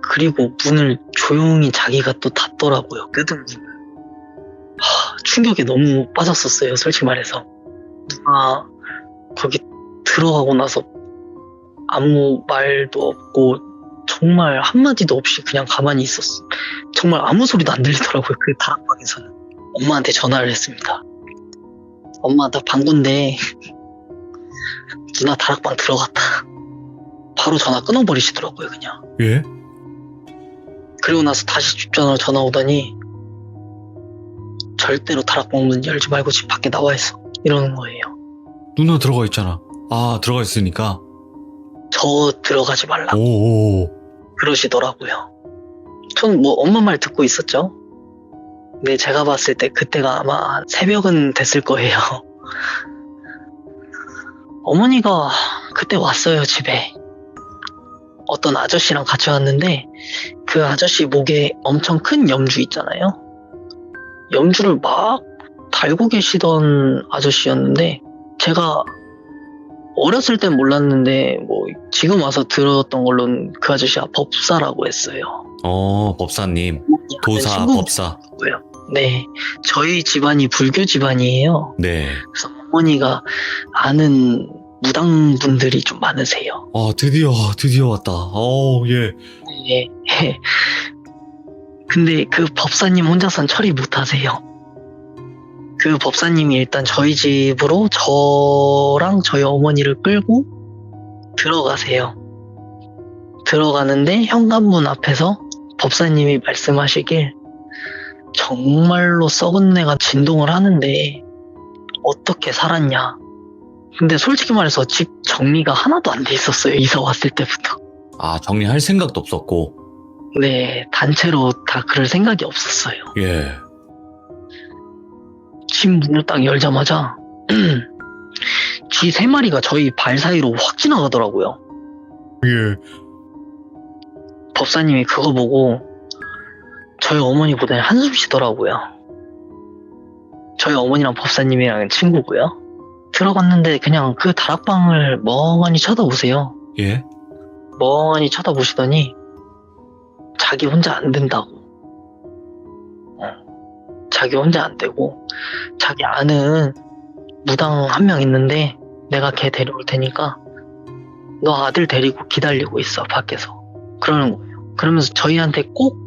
그리고 문을 조용히 자기가 또 닫더라고요. 뜯은 문을. 충격에 너무 빠졌었어요, 솔직히 말해서. 누나 거기 들어가고 나서 아무 말도 없고 정말 한마디도 없이 그냥 가만히 있었어. 정말 아무 소리도 안 들리더라고요, 그 다락방에서는. 엄마한테 전화를 했습니다. 엄마, 나 방구인데 누나 다락방 들어갔다. 바로 전화 끊어버리시더라고요, 그냥. 예? 그리고 나서 다시 집 전화 오더니 절대로 다락방 문 열지 말고 집 밖에 나와 있어. 이러는 거예요. 누나 들어가 있잖아. 아, 들어가 있으니까. 저 들어가지 말라고 오. 그러시더라고요. 전 뭐 엄마 말 듣고 있었죠. 근데 제가 봤을 때 그때가 아마 새벽은 됐을 거예요. 어머니가 그때 왔어요, 집에. 어떤 아저씨랑 같이 왔는데 그 아저씨 목에 엄청 큰 염주 있잖아요. 염주를 막 달고 계시던 아저씨였는데 제가 어렸을 땐 몰랐는데 뭐 지금 와서 들었던 걸로는 그 아저씨가 법사라고 했어요. 법사님. 네, 도사, 친구- 법사. 네, 저희 집안이 불교 집안이에요. 네. 그래서 어머니가 아는 무당분들이 좀 많으세요. 드디어 왔다. 예. 네. 근데 그 법사님 혼자선 처리 못하세요. 그 법사님이 일단 저희 집으로 저랑 저희 어머니를 끌고 들어가세요. 들어가는데 현관문 앞에서 법사님이 말씀하시길 정말로 썩은 내가 진동을 하는데 어떻게 살았냐. 근데 솔직히 말해서 집 정리가 하나도 안 돼 있었어요. 이사 왔을 때부터. 정리할 생각도 없었고. 네, 단체로 다 그럴 생각이 없었어요. 예. 집 문을 딱 열자마자 쥐 3마리가 저희 발 사이로 확 지나가더라고요. 예. 법사님이 그거 보고 저희 어머니 보더니 한숨 쉬더라고요. 저희 어머니랑 법사님이랑 친구고요. 들어갔는데 그냥 그 다락방을 멍하니 쳐다보세요. 예. 멍하니 쳐다보시더니 자기 혼자 안 된다고. 자기 혼자 안 되고 자기 아는 무당 한 명 있는데 내가 걔 데려올 테니까 너 아들 데리고 기다리고 있어 밖에서. 그러는 거예요. 그러면서 저희한테 꼭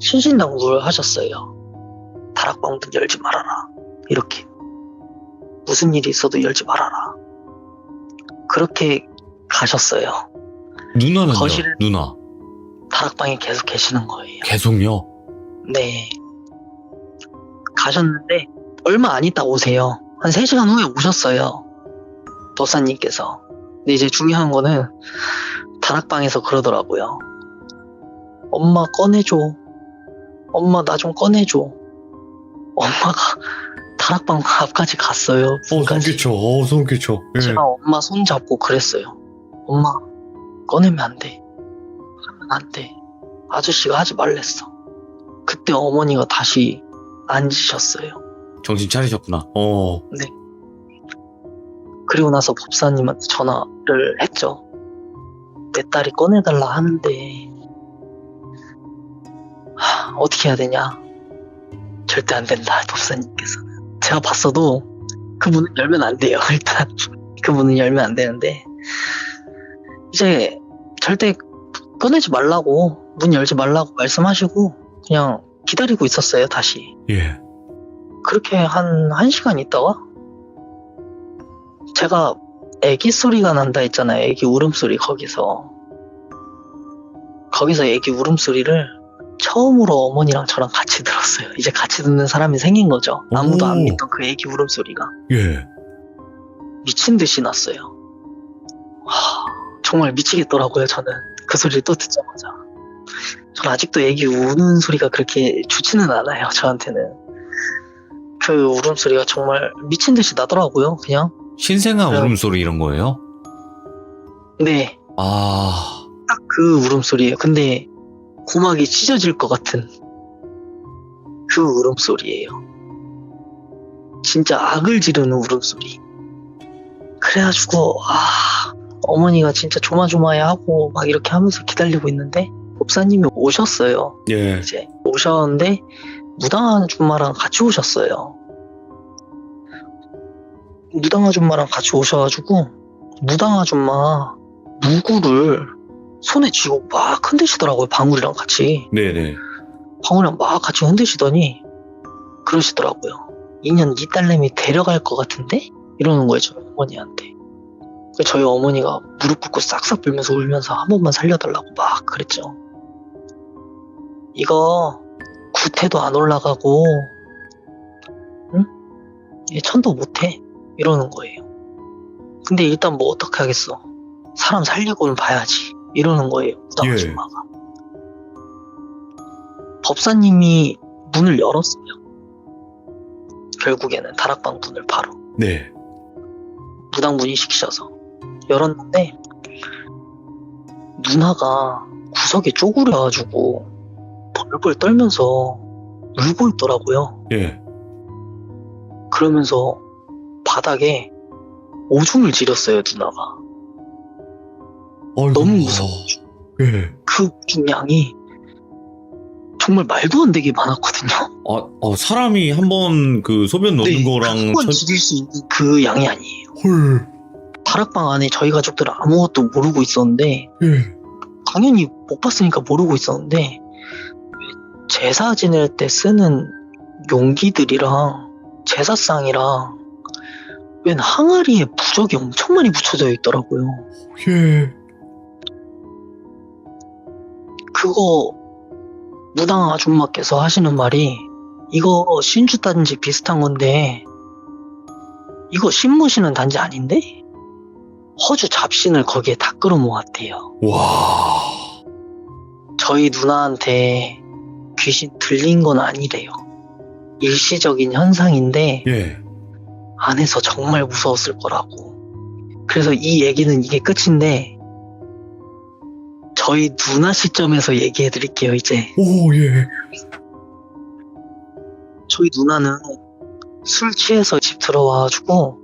신신당부를 하셨어요. 다락방 문 열지 말아라. 이렇게. 무슨 일이 있어도 열지 말아라. 그렇게 가셨어요. 누나는요? 거실에- 누나. 다락방에 계속 계시는 거예요. 계속요? 네. 가셨는데 얼마 안 있다 오세요. 한 3시간 후에 오셨어요. 도사님께서. 근데 이제 중요한 거는 다락방에서 그러더라고요. 엄마 꺼내줘. 엄마 나 좀 꺼내줘. 엄마가 다락방 앞까지 갔어요. 문까지. 소름 끼쳐. 예. 제가 엄마 손 잡고 그랬어요. 엄마 꺼내면 안 돼. 하면 안 돼. 아저씨가 하지 말랬어. 그때 어머니가 다시 앉으셨어요. 정신 차리셨구나. 그리고 나서 법사님한테 전화를 했죠. 내 딸이 꺼내달라 하는데 어떻게 해야 되냐. 절대 안 된다. 법사님께서는. 제가 봤어도 그 문을 열면 안 돼요. 일단 그 문을 열면 안 되는데 이제 절대 꺼내지 말라고, 문 열지 말라고 말씀하시고 그냥 기다리고 있었어요. 다시. 예. 그렇게 한 1시간 있다가 제가 애기 소리가 난다 했잖아요. 애기 울음소리. 거기서 애기 울음소리를 처음으로 어머니랑 저랑 같이 들었어요. 이제 같이 듣는 사람이 생긴 거죠. 아무도 안 오. 믿던 그 애기 울음소리가 예. 미친 듯이 났어요. 정말 미치겠더라고요. 저는 그 소리를 또 듣자마자. 전 아직도 애기 우는 소리가 그렇게 좋지는 않아요. 저한테는. 그 울음소리가 정말 미친 듯이 나더라고요. 그냥. 신생아 그럼- 울음소리 이런 거예요? 네. 딱 그 울음소리예요. 근데 고막이 찢어질 것 같은 그 울음소리예요. 진짜 악을 지르는 울음소리. 그래가지고 어머니가 진짜 조마조마해하고 막 이렇게 하면서 기다리고 있는데 법사님이 오셨어요. 예. 이제 오셨는데 무당 아줌마랑 같이 오셨어요. 무당 아줌마랑 같이 오셔가지고 무당 아줌마 무구를 손에 쥐고 막 흔드시더라고요. 방울이랑 같이. 네네. 방울이랑 막 같이 흔드시더니 그러시더라고요. 2년 네 딸내미 데려갈 것 같은데? 이러는 거예요. 저희 어머니한테. 저희 어머니가 무릎 꿇고 싹싹 빌면서 울면서 한 번만 살려달라고 막 그랬죠. 이거 구태도 안 올라가고 얘 천도 못해 이러는 거예요. 근데 일단 뭐 어떻게 하겠어, 사람 살리고는 봐야지 이러는 거예요, 무당 예. 아줌마가. 법사님이 문을 열었어요. 결국에는 다락방 문을 바로 네. 무당 문의시키셔서 열었는데, 누나가 구석에 쪼그려가지고 벌벌 떨면서 울고 있더라고요. 예. 그러면서 바닥에 오줌을 지렸어요, 누나가. 어이구. 너무 무서워. 예. 그 오줌 양이 정말 말도 안 되게 많았거든요. 사람이 한번 그 소변 놓는 거랑 한 번 지릴 수 있는 그 양이 아니에요. 헐. 다락방 안에 저희 가족들은 아무것도 모르고 있었는데, 예. 당연히 못 봤으니까 모르고 있었는데, 제사 지낼 때 쓰는 용기들이랑 제사상이랑 웬 항아리에 부적이 엄청 많이 붙여져 있더라고요. 예. 그거 무당 아줌마께서 하시는 말이, 이거 신주 단지 비슷한 건데 이거 신무시는 단지 아닌데? 허주 잡신을 거기에 다 끌어모았대요. 와. 저희 누나한테 귀신 들린 건 아니래요. 일시적인 현상인데 예. 안에서 정말 무서웠을 거라고. 그래서 이 얘기는 이게 끝인데, 저희 누나 시점에서 얘기해 드릴게요, 이제. 오, 예. 저희 누나는 술 취해서 집 들어와가지고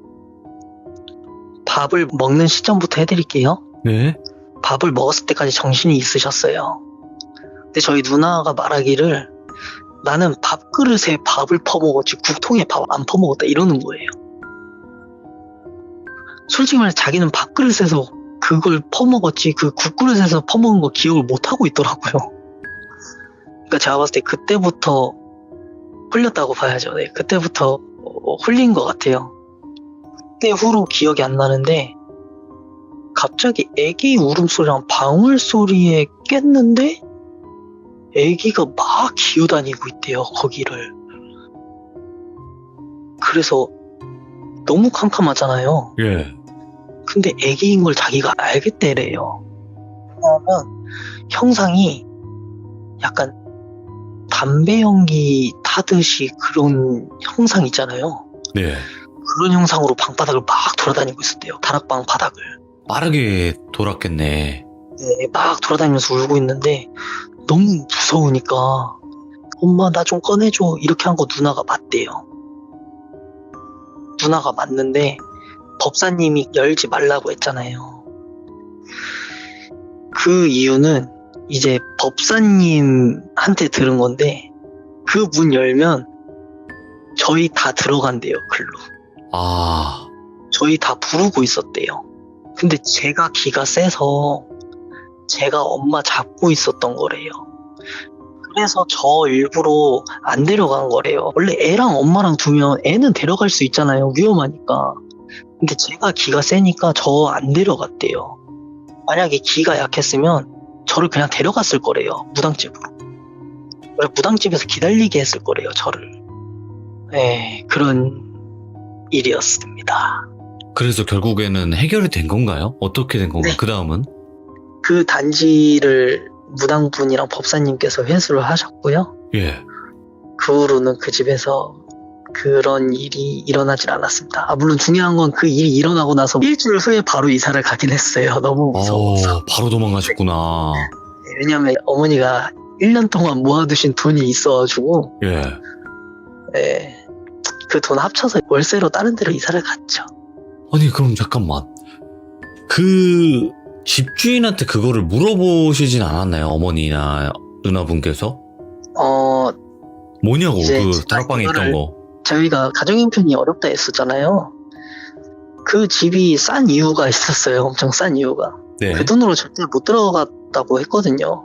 밥을 먹는 시점부터 해드릴게요. 네. 밥을 먹었을 때까지 정신이 있으셨어요. 근데 저희 누나가 말하기를, 나는 밥그릇에 밥을 퍼먹었지 국통에 밥 안 퍼먹었다 이러는 거예요. 솔직히 말해 자기는 밥그릇에서 그걸 퍼먹었지 그 국그릇에서 퍼먹은 거 기억을 못하고 있더라고요. 그러니까 제가 봤을 때 그때부터 홀렸다고 봐야죠. 네, 그때부터 홀린 것 같아요. 그때 후로 기억이 안 나는데, 갑자기 애기 울음소리랑 방울소리에 깼는데 애기가 막 기어다니고 있대요, 거기를. 그래서 너무 캄캄하잖아요. 예. 근데 애기인 걸 자기가 알겠대래요. 왜냐하면 형상이 약간 담배 연기 타듯이 그런 형상 있잖아요. 네. 그런 형상으로 방바닥을 막 돌아다니고 있었대요. 다락방 바닥을. 빠르게 돌았겠네. 네, 막 돌아다니면서 울고 있는데 너무 무서우니까 엄마 나 좀 꺼내줘 이렇게 한 거 누나가 맞대요. 누나가 맞는데 법사님이 열지 말라고 했잖아요. 그 이유는 이제 법사님한테 들은 건데, 그 문 열면 저희 다 들어간대요, 글로. 아. 저희 다 부르고 있었대요. 근데 제가 기가 세서 제가 엄마 잡고 있었던 거래요. 그래서 저 일부러 안 데려간 거래요. 원래 애랑 엄마랑 두면 애는 데려갈 수 있잖아요, 위험하니까. 근데 제가 기가 세니까 저 안 데려갔대요. 만약에 기가 약했으면 저를 그냥 데려갔을 거래요, 무당집으로. 무당집에서 기다리게 했을 거래요, 저를. 네, 그런 일이었습니다. 그래서 결국에는 해결이 된 건가요? 어떻게 된 건가요? 네. 그 다음은? 그 단지를 무당분이랑 법사님께서 회수를 하셨고요. 예. 그 후로는 그 집에서 그런 일이 일어나질 않았습니다. 물론 중요한 건 그 일이 일어나고 나서 일주일 후에 바로 이사를 가긴 했어요. 너무 무서워서. 바로 도망가셨구나. 왜냐면 어머니가 1년 동안 모아두신 돈이 있어가지고, 예. 네, 그 돈 합쳐서 월세로 다른 데로 이사를 갔죠. 아니, 그럼 잠깐만. 그 집주인한테 그거를 물어보시진 않았나요? 어머니나 누나분께서? 뭐냐고, 이제 그 다락방에 있던 거. 저희가 가정형편이 어렵다 했었잖아요. 그 집이 싼 이유가 있었어요. 엄청 싼 이유가. 네. 그 돈으로 절대 못 들어갔다고 했거든요.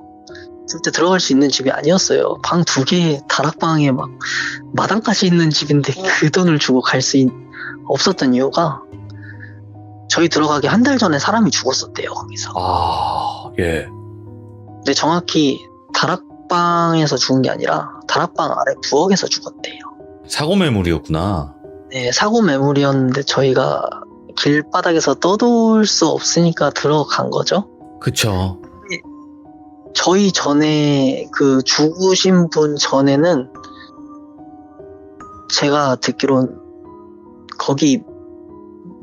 절대 들어갈 수 있는 집이 아니었어요. 방 2개, 다락방에 막 마당까지 있는 집인데 그 돈을 주고 갈 수 없었던 이유가, 저희 들어가기 한 달 전에 사람이 죽었었대요, 거기서. 아, 예. 근데 정확히 다락방에서 죽은 게 아니라 다락방 아래 부엌에서 죽었대요. 사고 매물이었구나. 네, 사고 매물이었는데 저희가 길바닥에서 떠돌 수 없으니까 들어간 거죠. 그쵸. 저희 전에 그 죽으신 분 전에는 제가 듣기론 거기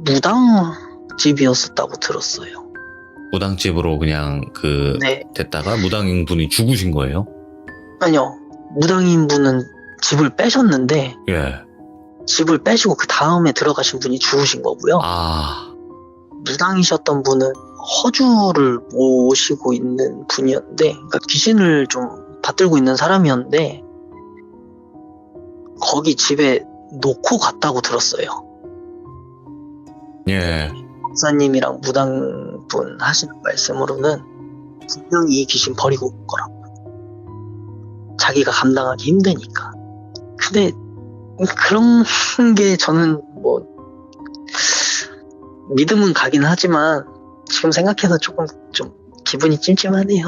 무당집이었었다고 들었어요. 무당집으로 그냥 네, 됐다가 무당인 분이 죽으신 거예요? 아니요. 무당인 분은 집을 빼셨는데 예. 집을 빼시고 그 다음에 들어가신 분이 죽으신 거고요. 아, 무당이셨던 분은 허주를 모시고 있는 분이었는데, 그러니까 귀신을 좀 받들고 있는 사람이었는데, 거기 집에 놓고 갔다고 들었어요. 예. 목사님이랑 무당분 하시는 말씀으로는 분명히 이 귀신 버리고 올 거라고. 자기가 감당하기 힘드니까. 근데 그런 게 저는 뭐 믿음은 가긴 하지만 지금 생각해서 조금 좀 기분이 찜찜하네요.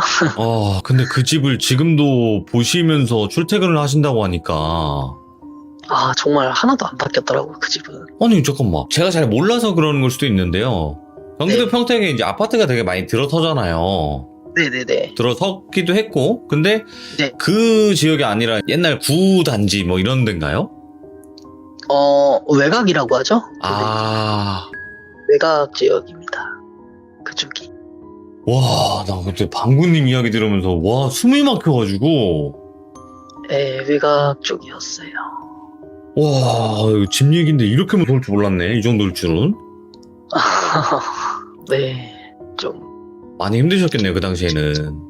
근데 그 집을 지금도 보시면서 출퇴근을 하신다고 하니까. 아, 정말 하나도 안 바뀌었더라고요, 그 집은. 아니, 잠깐만. 제가 잘 몰라서 그러는 걸 수도 있는데요. 경기도 네. 평택에 이제 아파트가 되게 많이 들어서잖아요. 네네네. 들어서기도 했고, 근데 네. 그 지역이 아니라 옛날 구단지 뭐 이런 데인가요? 외곽이라고 하죠? 아, 외곽 지역입니다. 그쪽이. 와, 나 그때 방구님 이야기 들으면서, 와, 숨이 막혀가지고, 네, 외곽 쪽이었어요. 와, 이거 집 얘기인데 이렇게 무서울 줄 몰랐네. 이 정도일 줄은. 네, 좀. 많이 힘드셨겠네요, 그 당시에는.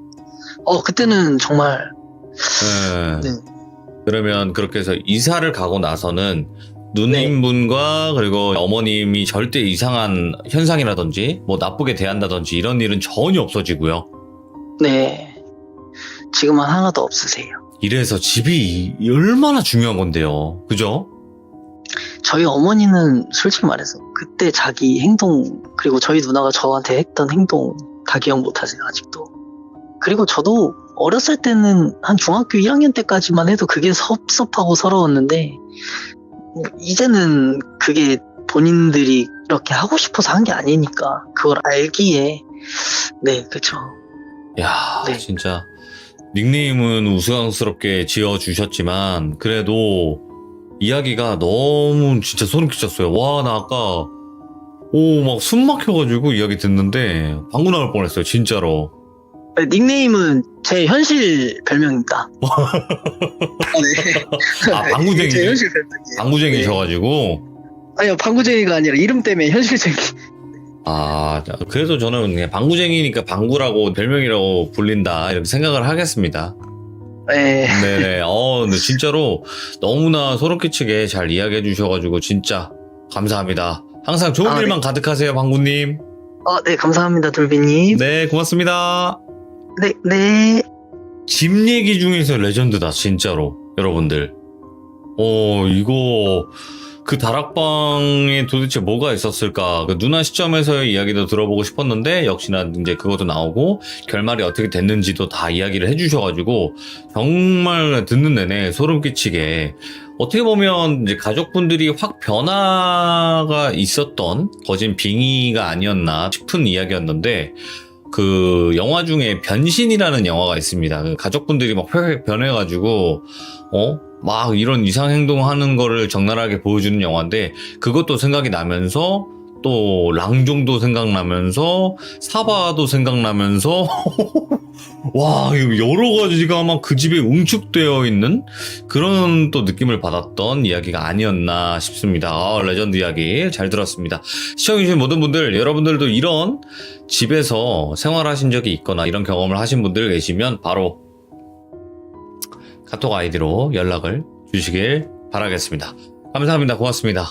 그때는 정말, 네. 네. 그러면 그렇게 해서 이사를 가고 나서는 누님분과 그리고 어머님이 절대 이상한 현상이라든지 뭐 나쁘게 대한다든지 이런 일은 전혀 없어지고요. 네. 지금은 하나도 없으세요. 이래서 집이 얼마나 중요한 건데요. 그죠? 저희 어머니는 솔직히 말해서 그때 자기 행동, 그리고 저희 누나가 저한테 했던 행동 다 기억 못 하세요, 아직도. 그리고 저도 어렸을 때는 한 중학교 1학년 때까지만 해도 그게 섭섭하고 서러웠는데, 이제는 그게 본인들이 이렇게 하고 싶어서 한 게 아니니까, 그걸 알기에, 네, 그쵸. 야, 네. 진짜 닉네임은 우스꽝스럽게 지어주셨지만 그래도 이야기가 너무 진짜 소름 끼쳤어요. 와, 나 아까 막 숨 막혀가지고 이야기 듣는데 방구 나올 뻔했어요, 진짜로. 닉네임은 제 현실 별명입니다. 네. 아, 방구쟁이. 제 현실 별명이에요. 방구쟁이셔가지고. 아니요, 방구쟁이가 아니라 이름 때문에 현실쟁이. 아, 그래도 저는 그냥 방구쟁이니까 방구라고 별명이라고 불린다 이렇게 생각을 하겠습니다. 네. 네네. 근데 진짜로 너무나 소름 끼치게 잘 이야기해 주셔가지고 진짜 감사합니다. 항상 좋은 네. 일만 가득하세요, 방구님. 네, 감사합니다, 돌비님. 네, 고맙습니다. 네, 네. 집 얘기 중에서 레전드다, 진짜로. 여러분들. 이거, 그 다락방에 도대체 뭐가 있었을까? 그 누나 시점에서의 이야기도 들어보고 싶었는데, 역시나 이제 그것도 나오고, 결말이 어떻게 됐는지도 다 이야기를 해주셔가지고, 정말 듣는 내내 소름 끼치게, 어떻게 보면 이제 가족분들이 확 변화가 있었던 거진 빙의가 아니었나 싶은 이야기였는데, 그 영화 중에 변신이라는 영화가 있습니다. 그 가족분들이 막 획획 변해가지고 막 이런 이상 행동하는 거를 적나라하게 보여주는 영화인데, 그것도 생각이 나면서 또 랑종도 생각나면서 사바도 생각나면서 와, 여러 가지가 막 그 집에 응축되어 있는 그런 또 느낌을 받았던 이야기가 아니었나 싶습니다. 레전드 이야기 잘 들었습니다. 시청해주신 모든 분들, 여러분들도 이런 집에서 생활하신 적이 있거나 이런 경험을 하신 분들 계시면 바로 카톡 아이디로 연락을 주시길 바라겠습니다. 감사합니다. 고맙습니다.